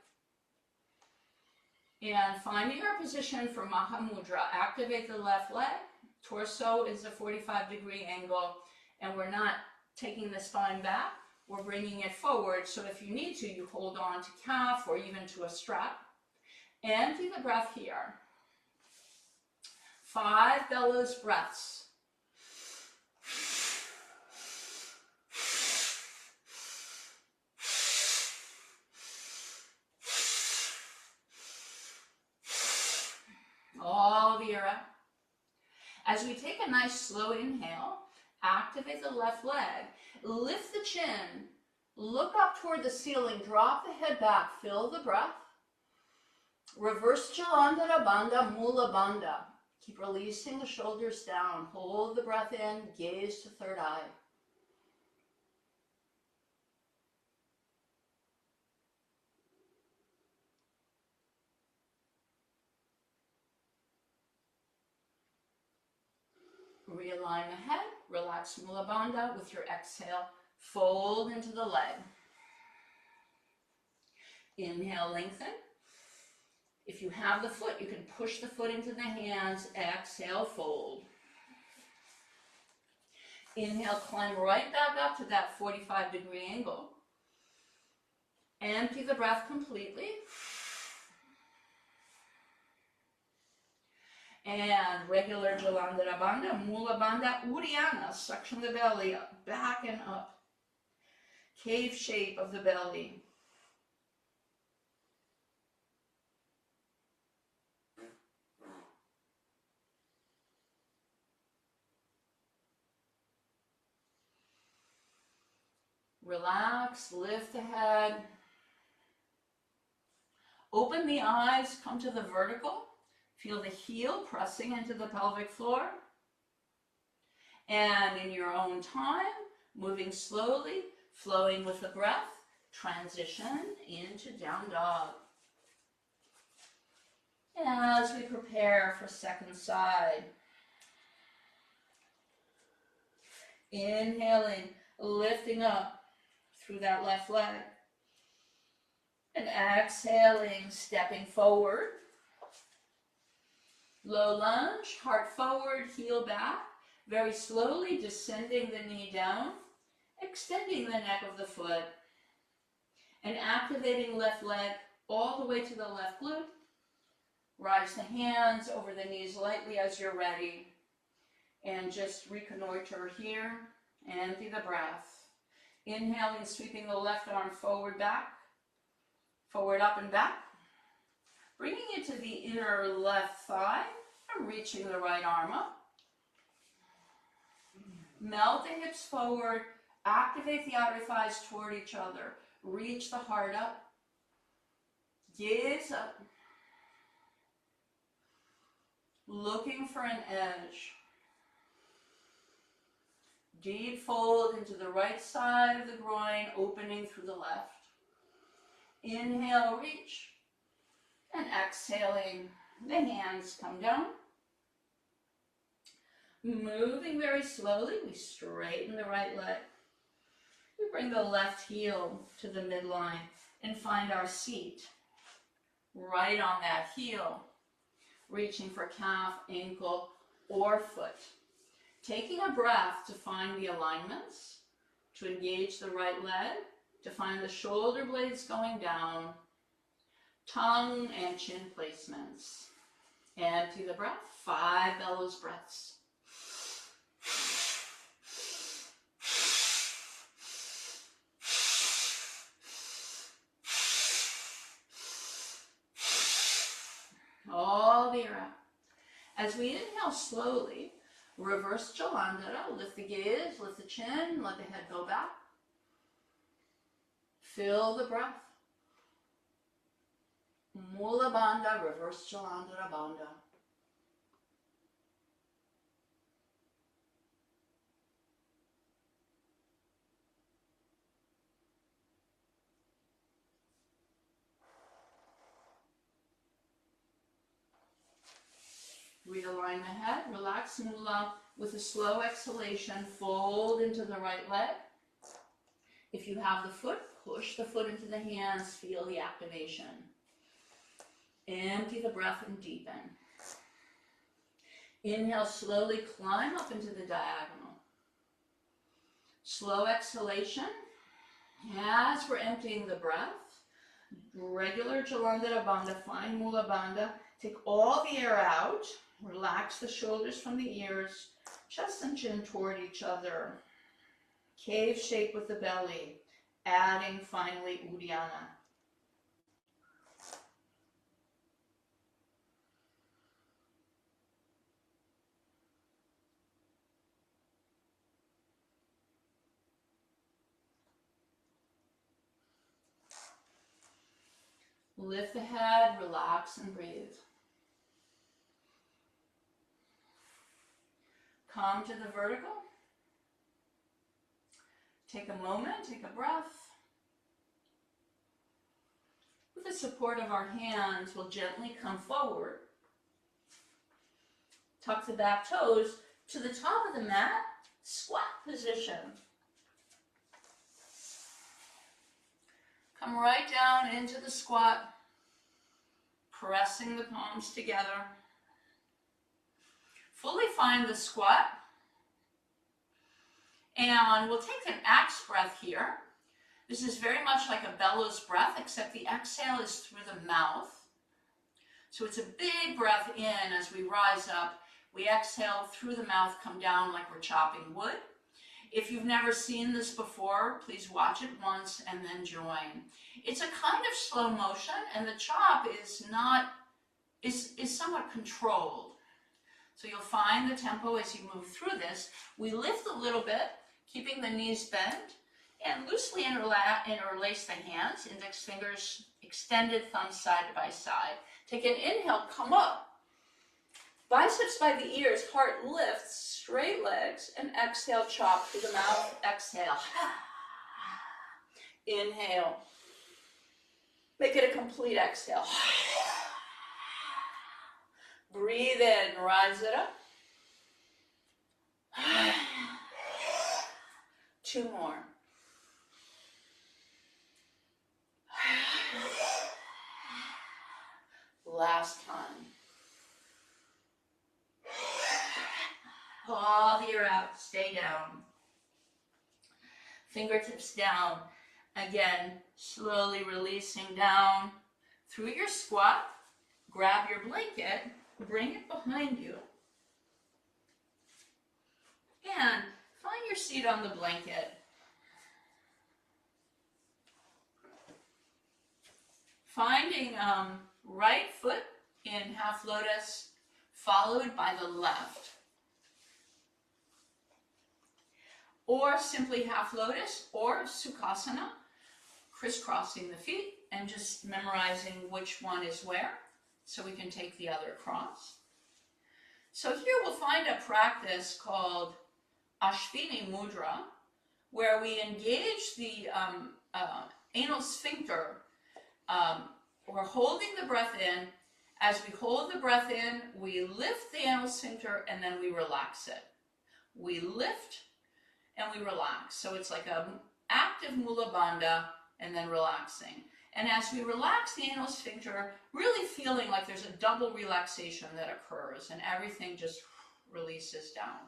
[SPEAKER 2] And finding our position for Mahamudra. Activate the left leg. Torso is a 45-degree angle. And we're not taking the spine back, we're bringing it forward. So if you need to, you hold on to calf or even to a strap. Empty the breath here. 5 bellows breaths. All the air out. As we take a nice slow inhale, activate the left leg, lift the chin, look up toward the ceiling, drop the head back, fill the breath. Reverse Jalandhara Bandha, Mula Bandha. Keep releasing the shoulders down, hold the breath in, gaze to third eye. Realign the head, relax Mula Bandha with your exhale, fold into the leg. Inhale, lengthen. If you have the foot, you can push the foot into the hands, exhale, fold. Inhale, climb right back up to that 45-degree angle. Empty the breath completely. And regular Jalandhara Bandha, Mula Bandha, Uddiyana, suction the belly up, back and up. Cave shape of the belly. Relax, lift the head. Open the eyes, come to the vertical. Feel the heel pressing into the pelvic floor. And in your own time, moving slowly, flowing with the breath, transition into down dog. As we prepare for second side, inhaling, lifting up through that left leg, and exhaling, stepping forward. Low lunge, heart forward, heel back, very slowly descending the knee down, extending the neck of the foot, and activating left leg all the way to the left glute. Rise the hands over the knees lightly as you're ready, and just reconnoiter here. Empty the breath. Inhaling, sweeping the left arm forward, back, forward, up and back. Bringing it to the inner left thigh and reaching the right arm up. Melt the hips forward, activate the outer thighs toward each other. Reach the heart up. Gaze up. Looking for an edge. Deep fold into the right side of the groin, opening through the left. Inhale, reach. And exhaling, the hands come down. Moving very slowly, we straighten the right leg. We bring the left heel to the midline and find our seat. Right on that heel. Reaching for calf, ankle, or foot. Taking a breath to find the alignments, to engage the right leg, to find the shoulder blades going down, tongue and chin placements. Empty the breath, 5 bellows breaths. All the air out. As we inhale slowly, reverse Jalandhara, lift the gaze, lift the chin, let the head go back. Fill the breath. Mula Bandha, reverse Jalandhara Bandha. Realign the head, relax Mula with a slow exhalation, fold into the right leg. If you have the foot, push the foot into the hands, feel the activation. Empty the breath and deepen. Inhale, slowly climb up into the diagonal. Slow exhalation. As we're emptying the breath, regular Jalandhara Bandha, find Mula Bandha. Take all the air out. Relax the shoulders from the ears, chest and chin toward each other. Cave shape with the belly, adding finally Uddiyana. Lift the head, relax and breathe. Come to the vertical. Take a moment, take a breath. With the support of our hands, we'll gently come forward. Tuck the back toes to the top of the mat, squat position. Come right down into the squat, pressing the palms together. Fully find the squat. And we'll take an axe breath here. This is very much like a bellows breath, except the exhale is through the mouth. So it's a big breath in as we rise up. We exhale through the mouth, come down like we're chopping wood. If you've never seen this before, please watch it once and then join. It's a kind of slow motion, and the chop is somewhat controlled. So you'll find the tempo as you move through this. We lift a little bit, keeping the knees bent, and loosely interlace the hands, index fingers extended, thumbs side by side. Take an inhale, come up. Biceps by the ears, heart lifts, straight legs, and exhale, chop through the mouth, exhale. Inhale. Make it a complete exhale. Breathe in, rise it up. 2 more. Last time. All the air out, stay down. Fingertips down. Again, slowly releasing down. Through your squat, grab your blanket, bring it behind you. And find your seat on the blanket. Finding right foot in half lotus, followed by the left. Or simply half lotus or sukhasana, crisscrossing the feet and just memorizing which one is where, so we can take the other across. So here we'll find a practice called Ashvini Mudra, where we engage the anal sphincter. We're holding the breath in. As we hold the breath in, we lift the anal sphincter and then we relax it. We lift and we relax. So it's like an active mula bandha and then relaxing. And as we relax the anal sphincter, really feeling like there's a double relaxation that occurs and everything just releases down.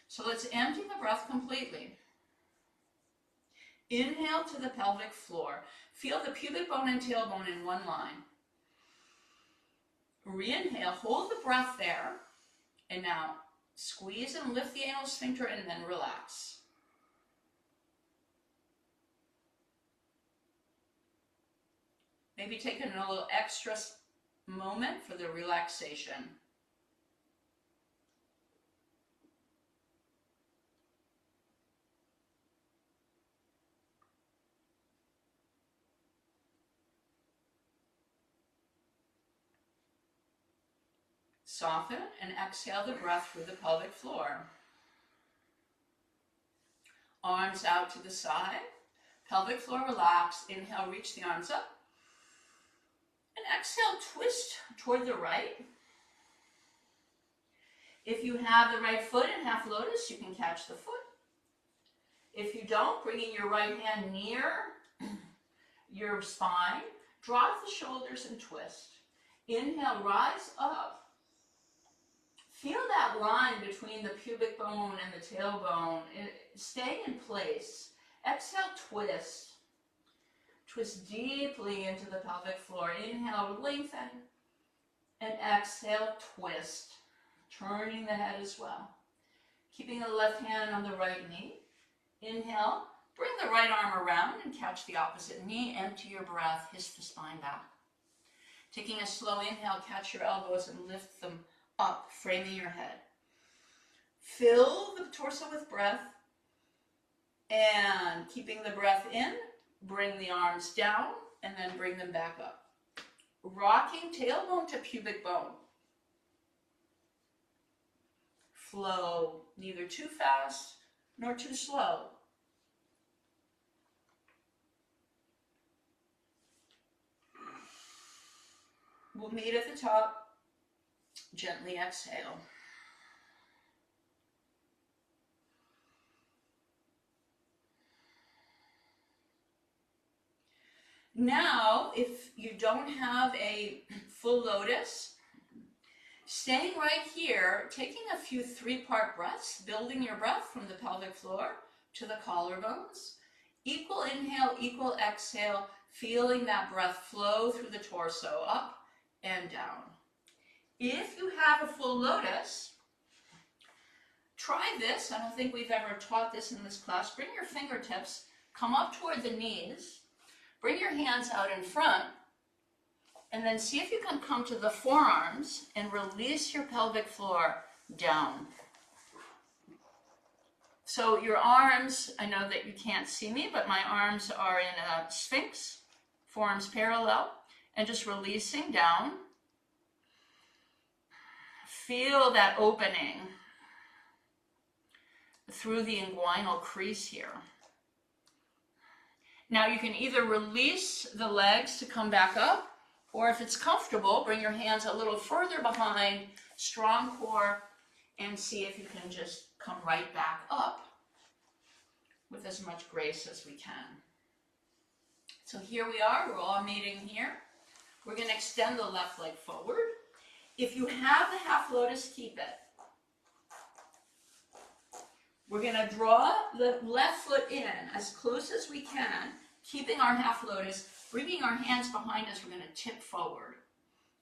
[SPEAKER 2] So let's empty the breath completely. Inhale to the pelvic floor. Feel the pubic bone and tailbone in one line. Re-inhale, hold the breath there, and now squeeze and lift the anal sphincter and then relax. Maybe take a little extra moment for the relaxation. Soften and exhale the breath through the pelvic floor. Arms out to the side. Pelvic floor relaxed. Inhale, reach the arms up. And exhale, twist toward the right. If you have the right foot in half lotus, you can catch the foot. If you don't, bringing your right hand near your spine, drop the shoulders and twist. Inhale, rise up. Feel that line between the pubic bone and the tailbone. Stay in place. Exhale, twist. Twist deeply into the pelvic floor. Inhale, lengthen. And exhale, twist. Turning the head as well. Keeping the left hand on the right knee. Inhale, bring the right arm around and catch the opposite knee. Empty your breath, hiss the spine back. Taking a slow inhale, catch your elbows and lift them up, framing your head. Fill the torso with breath, and keeping the breath in, bring the arms down, and then bring them back up. Rocking tailbone to pubic bone. Flow, neither too fast nor too slow. We'll meet at the top. Gently exhale. Now, if you don't have a full lotus, staying right here, taking a few 3-part breaths, building your breath from the pelvic floor to the collarbones. Equal inhale, equal exhale, feeling that breath flow through the torso, up and down. If you have a full lotus, try this. I don't think we've ever taught this in this class. Bring your fingertips, come up toward the knees, bring your hands out in front, and then see if you can come to the forearms and release your pelvic floor down. So your arms, I know that you can't see me, but my arms are in a sphinx, forearms parallel, and just releasing down. Feel that opening through the inguinal crease here. Now you can either release the legs to come back up, or if it's comfortable, bring your hands a little further behind, strong core, and see if you can just come right back up with as much grace as we can. So here we are, we're all meeting here. We're going to extend the left leg forward. If you have the half lotus, keep it. We're going to draw the left foot in as close as we can, keeping our half lotus, bringing our hands behind us. We're going to tip forward,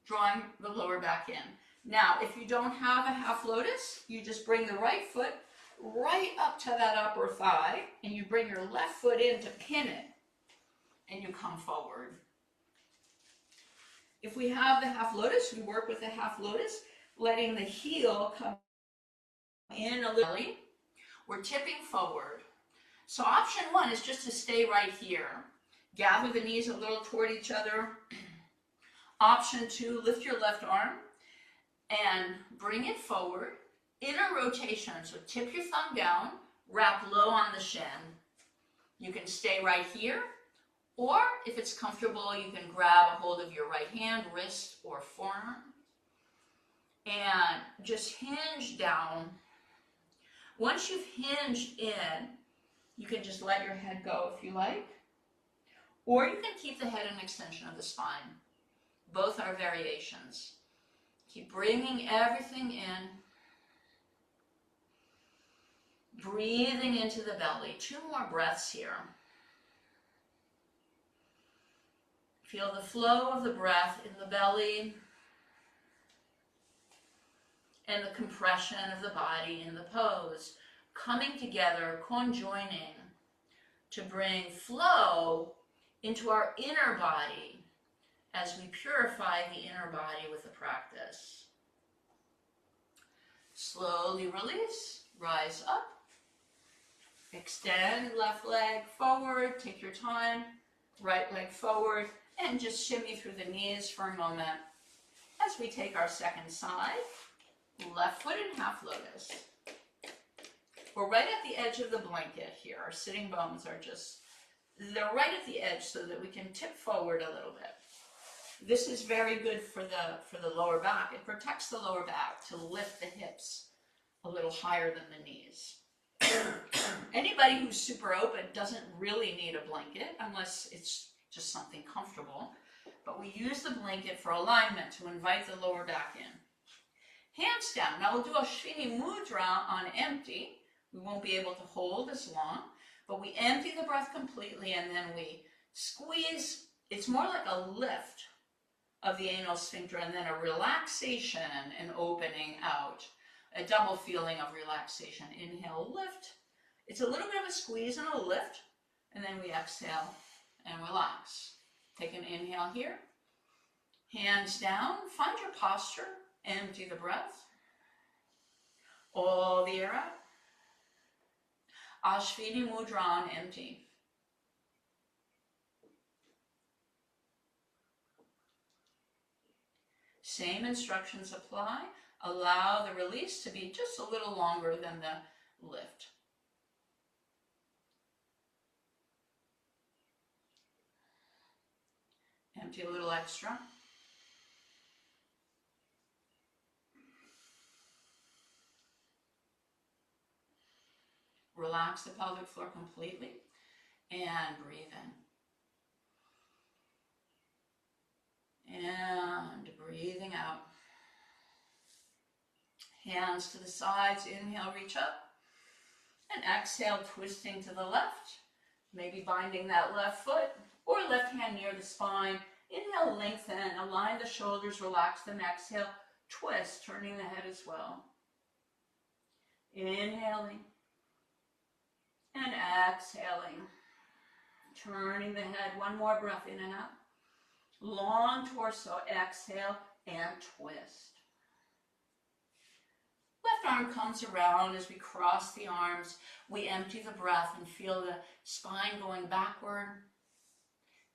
[SPEAKER 2] drawing the lower back in. Now, if you don't have a half lotus, you just bring the right foot right up to that upper thigh, and you bring your left foot in to pin it, and you come forward. If we have the half lotus, we work with the half lotus, letting the heel come in a little. We're tipping forward. So option one is just to stay right here. Gather the knees a little toward each other. Option two, lift your left arm and bring it forward. Inner rotation, so tip your thumb down, wrap low on the shin. You can stay right here, or if it's comfortable, you can grab a hold of your right hand, wrist, or forearm, and just hinge down. Once you've hinged in, you can just let your head go if you like, or you can keep the head an extension of the spine. Both are variations. Keep bringing everything in, breathing into the belly. 2 more breaths here. Feel the flow of the breath in the belly and the compression of the body in the pose, coming together, conjoining to bring flow into our inner body as we purify the inner body with the practice. Slowly release, rise up, extend left leg forward, take your time, right leg forward, and just shimmy through the knees for a moment as we take our second side. Left foot in half lotus. We're right at the edge of the blanket here. Our sitting bones are they're right at the edge so that we can tip forward a little bit. This is very good for the lower back. It protects the lower back to lift the hips a little higher than the knees. Anybody who's super open doesn't really need a blanket unless it's just something comfortable. But we use the blanket for alignment to invite the lower back in. Hands down. Now we'll do Ashwini Mudra on empty. We won't be able to hold as long, but we empty the breath completely and then we squeeze. It's more like a lift of the anal sphincter and then a relaxation and opening out. A double feeling of relaxation. Inhale, lift. It's a little bit of a squeeze and a lift, and then we exhale and relax. Take an inhale here. Hands down. Find your posture. Empty the breath. All the air out. Ashwini Mudra on empty. Same instructions apply. Allow the release to be just a little longer than the lift. Empty a little extra. Relax the pelvic floor completely and breathe in. And breathing out. Hands to the sides, inhale, reach up. And exhale, twisting to the left. Maybe binding that left foot or left hand near the spine. Inhale, lengthen, align the shoulders, relax them. Exhale, twist, turning the head as well. Inhaling. And exhaling, turning the head, 1 more breath in and out. Long torso, exhale and twist. Left arm comes around as we cross the arms. We empty the breath and feel the spine going backward.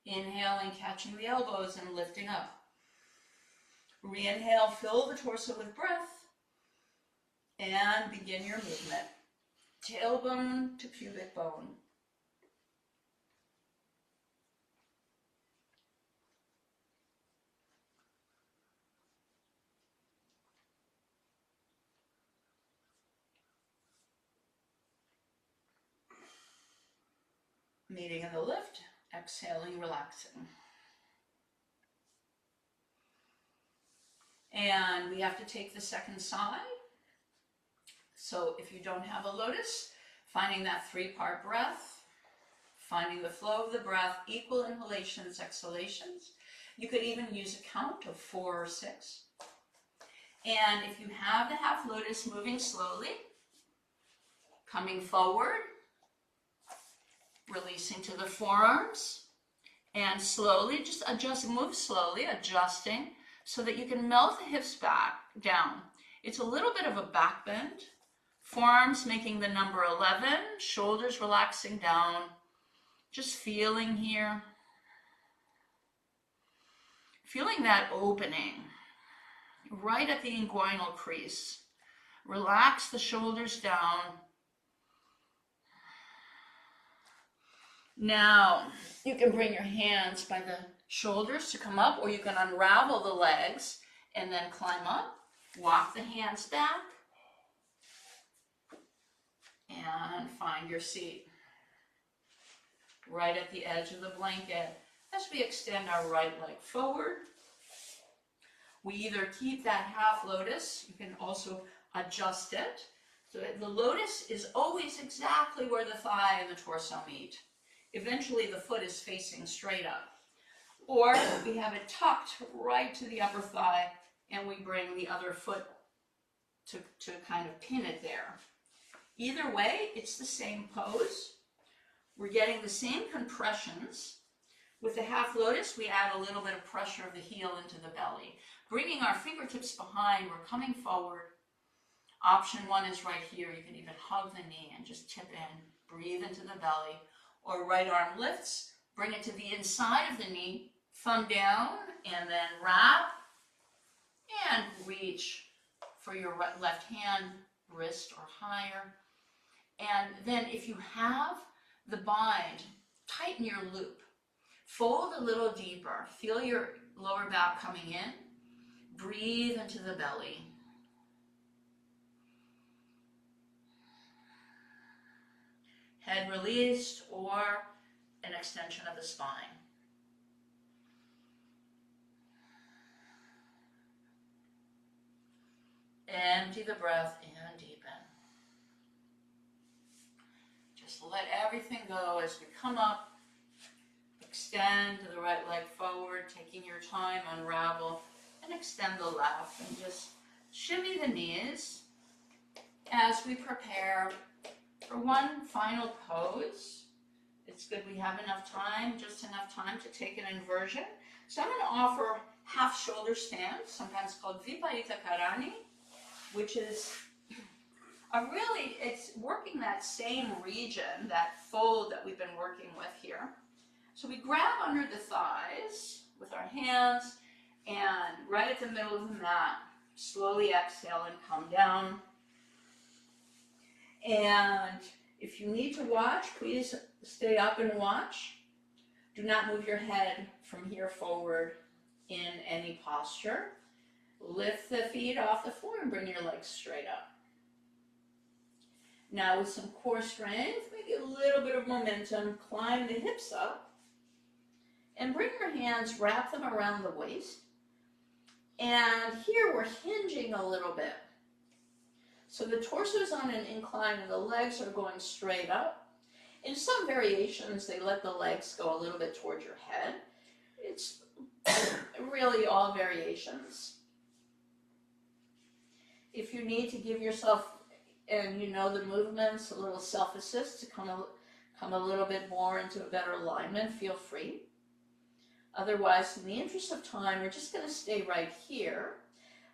[SPEAKER 2] Inhaling, catching the elbows and lifting up. Re-inhale, fill the torso with breath. And begin your movement. Tailbone to pubic bone. Meeting in the lift, exhaling, relaxing. And we have to take the second side. So if you don't have a lotus, finding that 3-part breath, finding the flow of the breath, equal inhalations, exhalations. You could even use a count of 4 or 6. And if you have the half lotus, moving slowly, coming forward, releasing to the forearms, and slowly just adjust, move slowly, adjusting so that you can melt the hips back down. It's a little bit of a back bend. Forearms making the number 11, shoulders relaxing down, just feeling here. Feeling that opening right at the inguinal crease. Relax the shoulders down. Now, you can bring your hands by the shoulders to come up, or you can unravel the legs and then climb up. Walk the hands back and find your seat. Right at the edge of the blanket as we extend our right leg forward. We either keep that half lotus, you can also adjust it. So the lotus is always exactly where the thigh and the torso meet. Eventually the foot is facing straight up. Or we have it tucked right to the upper thigh and we bring the other foot to kind of pin it there. Either way, it's the same pose. We're getting the same compressions. With the half lotus, we add a little bit of pressure of the heel into the belly. Bringing our fingertips behind, we're coming forward. Option 1 is right here. You can even hug the knee and just tip in, breathe into the belly. Or right arm lifts, bring it to the inside of the knee, thumb down, and then wrap, and reach for your left hand, wrist or higher. And then if you have the bind, tighten your loop. Fold a little deeper. Feel your lower back coming in. Breathe into the belly. Head released or an extension of the spine. Empty the breath and deepen. Just let everything go as we come up. Extend the right leg forward, taking your time, unravel, and extend the left. And just shimmy the knees as we prepare for one final pose. It's good we have enough time, just enough time to take an inversion. So I'm going to offer half shoulder stand, sometimes called Viparita Karani, which is it's working that same region, that fold that we've been working with here. So we grab under the thighs with our hands and right at the middle of the mat, slowly exhale and come down. And if you need to watch, please stay up and watch. Do not move your head from here forward in any posture. Lift the feet off the floor and bring your legs straight up. Now with some core strength, maybe a little bit of momentum, climb the hips up. And bring your hands, wrap them around the waist. And here we're hinging a little bit. So the torso is on an incline and the legs are going straight up. In some variations, they let the legs go a little bit towards your head. It's really all variations. If you need to give yourself, and you know the movements, a little self-assist to come a little bit more into a better alignment, feel free. Otherwise, in the interest of time, we're just going to stay right here.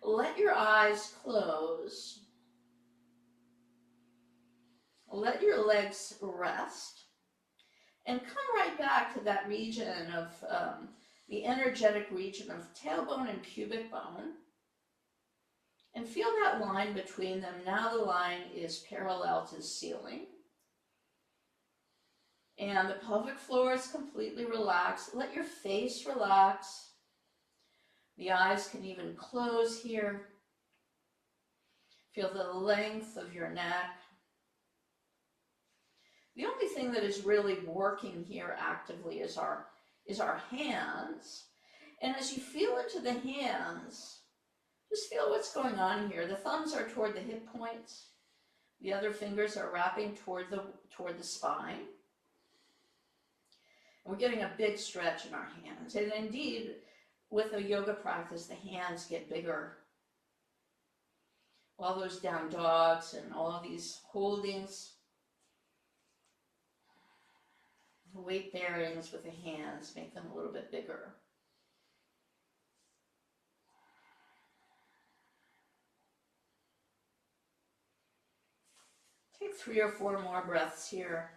[SPEAKER 2] Let your eyes close. Let your legs rest. And come right back to that region of the energetic region of tailbone and pubic bone. And feel that line between them. Now the line is parallel to the ceiling. And the pelvic floor is completely relaxed. Let your face relax. The eyes can even close here. Feel the length of your neck. The only thing that is really working here actively is our hands. And as you feel into the hands, just feel what's going on here. The thumbs are toward the hip points. The other fingers are wrapping toward the spine. We're getting a big stretch in our hands. And indeed, with a yoga practice, the hands get bigger. All those down dogs and all these holdings, weight bearings with the hands make them a little bit bigger. Take 3 or 4 more breaths here.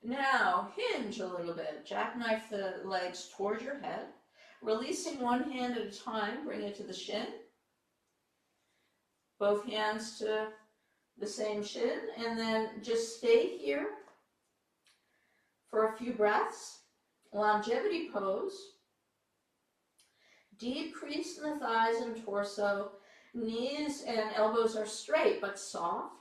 [SPEAKER 2] Now, hinge a little bit. Jackknife the legs towards your head. Releasing one hand at a time, bring it to the shin. Both hands to the same shin, and then just stay here for a few breaths. Longevity pose. Deep crease in the thighs and torso. Knees and elbows are straight but soft.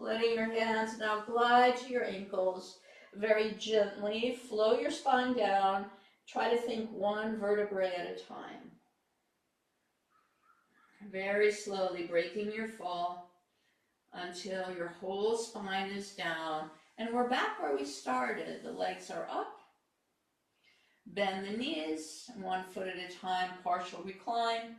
[SPEAKER 2] Letting your hands now glide to your ankles very gently. Flow your spine down. Try to think one vertebrae at a time. Very slowly breaking your fall until your whole spine is down. And we're back where we started. The legs are up. Bend the knees, 1 foot at a time, partial recline.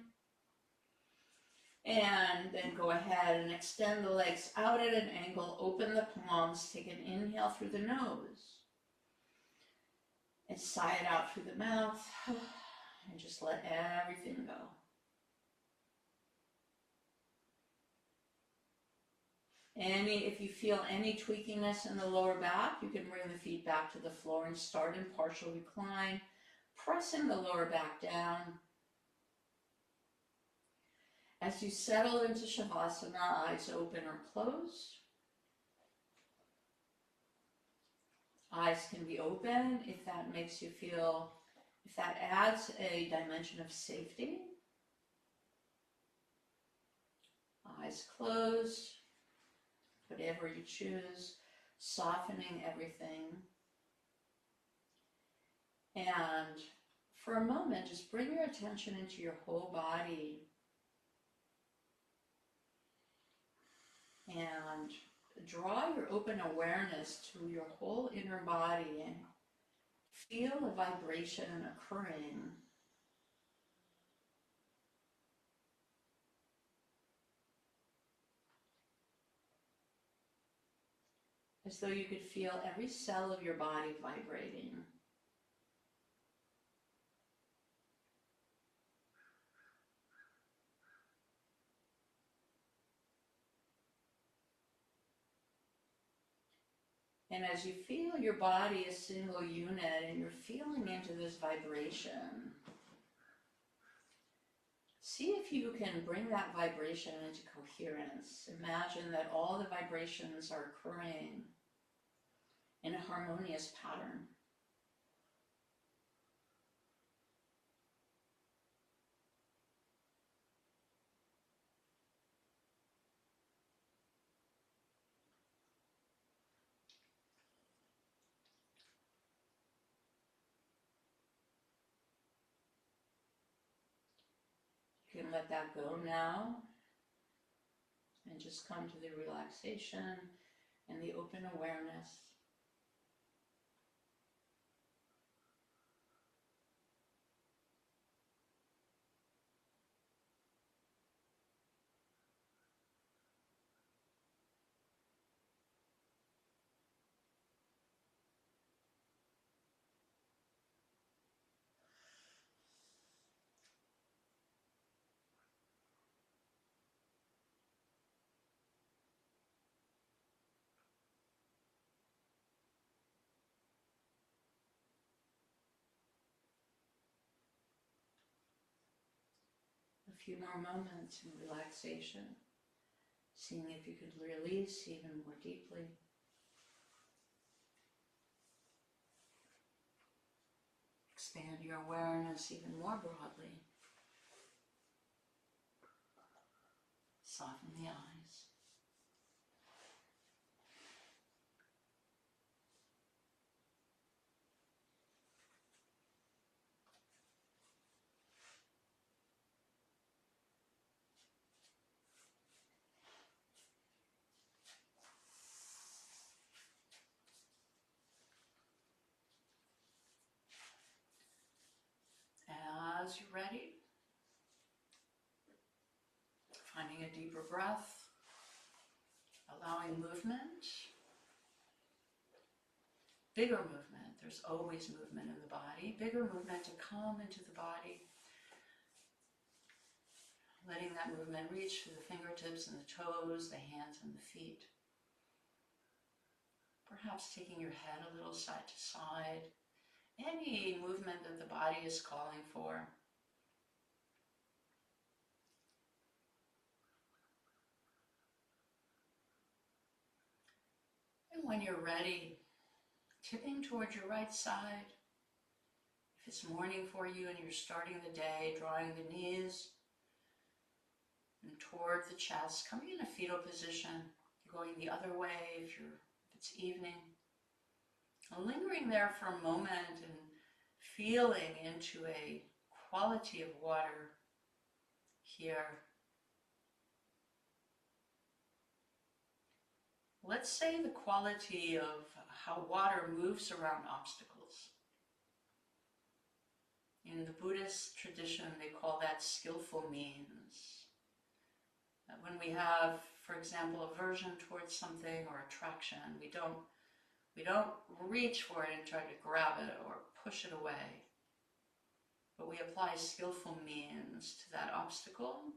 [SPEAKER 2] And then go ahead and extend the legs out at an angle. Open the palms. Take an inhale through the nose. And sigh it out through the mouth. And just let everything go. If you feel any tweakiness in the lower back, you can bring the feet back to the floor and start in partial recline, pressing the lower back down. As you settle into Shavasana, eyes open or closed. Eyes can be open if that makes you feel, if that adds a dimension of safety. Eyes closed, whatever you choose, softening everything. And for a moment, just bring your attention into your whole body. And draw your open awareness to your whole inner body and feel a vibration occurring. As though you could feel every cell of your body vibrating. And as you feel your body a single unit and you're feeling into this vibration, see if you can bring that vibration into coherence. Imagine that all the vibrations are occurring in a harmonious pattern. You can let that go now and just come to the relaxation and the open awareness. few more moments in relaxation, seeing if you could release even more deeply. Expand your awareness even more broadly. Soften the eyes. As you're ready, finding a deeper breath, allowing movement, bigger movement. There's always movement in the body, bigger movement to come into the body, letting that movement reach through the fingertips and the toes, the hands and the feet. Perhaps taking your head a little side to side, any movement that the body is calling for. And when you're ready, tipping towards your right side. If it's morning for you and you're starting the day, drawing the knees and toward the chest, coming in a fetal position, going the other way if it's evening. Lingering there for a moment and feeling into a quality of water here. Let's say the quality of how water moves around obstacles. In the Buddhist tradition, they call that skillful means. When we have, for example, aversion towards something or attraction, we don't reach for it and try to grab it or push it away. But we apply skillful means to that obstacle,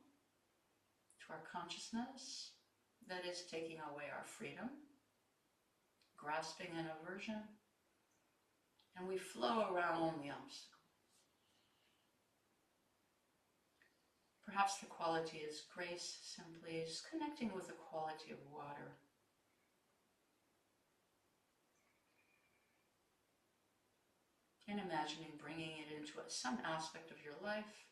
[SPEAKER 2] to our consciousness, that is taking away our freedom, grasping an aversion, and we flow around the obstacle. Perhaps the quality is grace, simply just connecting with the quality of water. And imagining bringing it into some aspect of your life.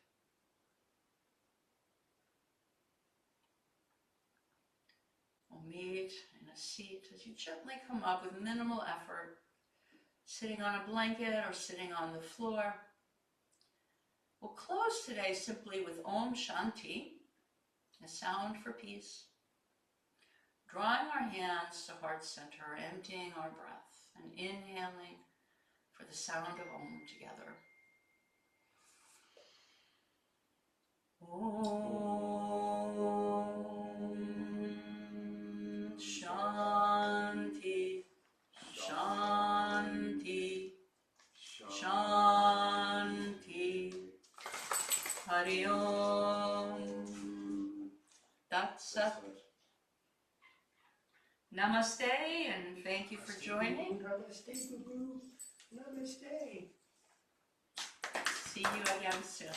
[SPEAKER 2] We'll meet in a seat as you gently come up with minimal effort, sitting on a blanket or sitting on the floor. We'll close today simply with Om Shanti, a sound for peace. Drawing our hands to heart center, emptying our breath, and inhaling for the sound of Om together. Om Shanti, Shanti, Shanti. Hari Om. Tat Sat. Namaste, and thank you for joining.
[SPEAKER 3] Namaste, Guru. Namaste.
[SPEAKER 2] See you again soon.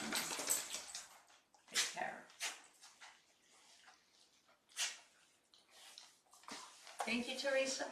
[SPEAKER 2] Take care. Thank you, Teresa.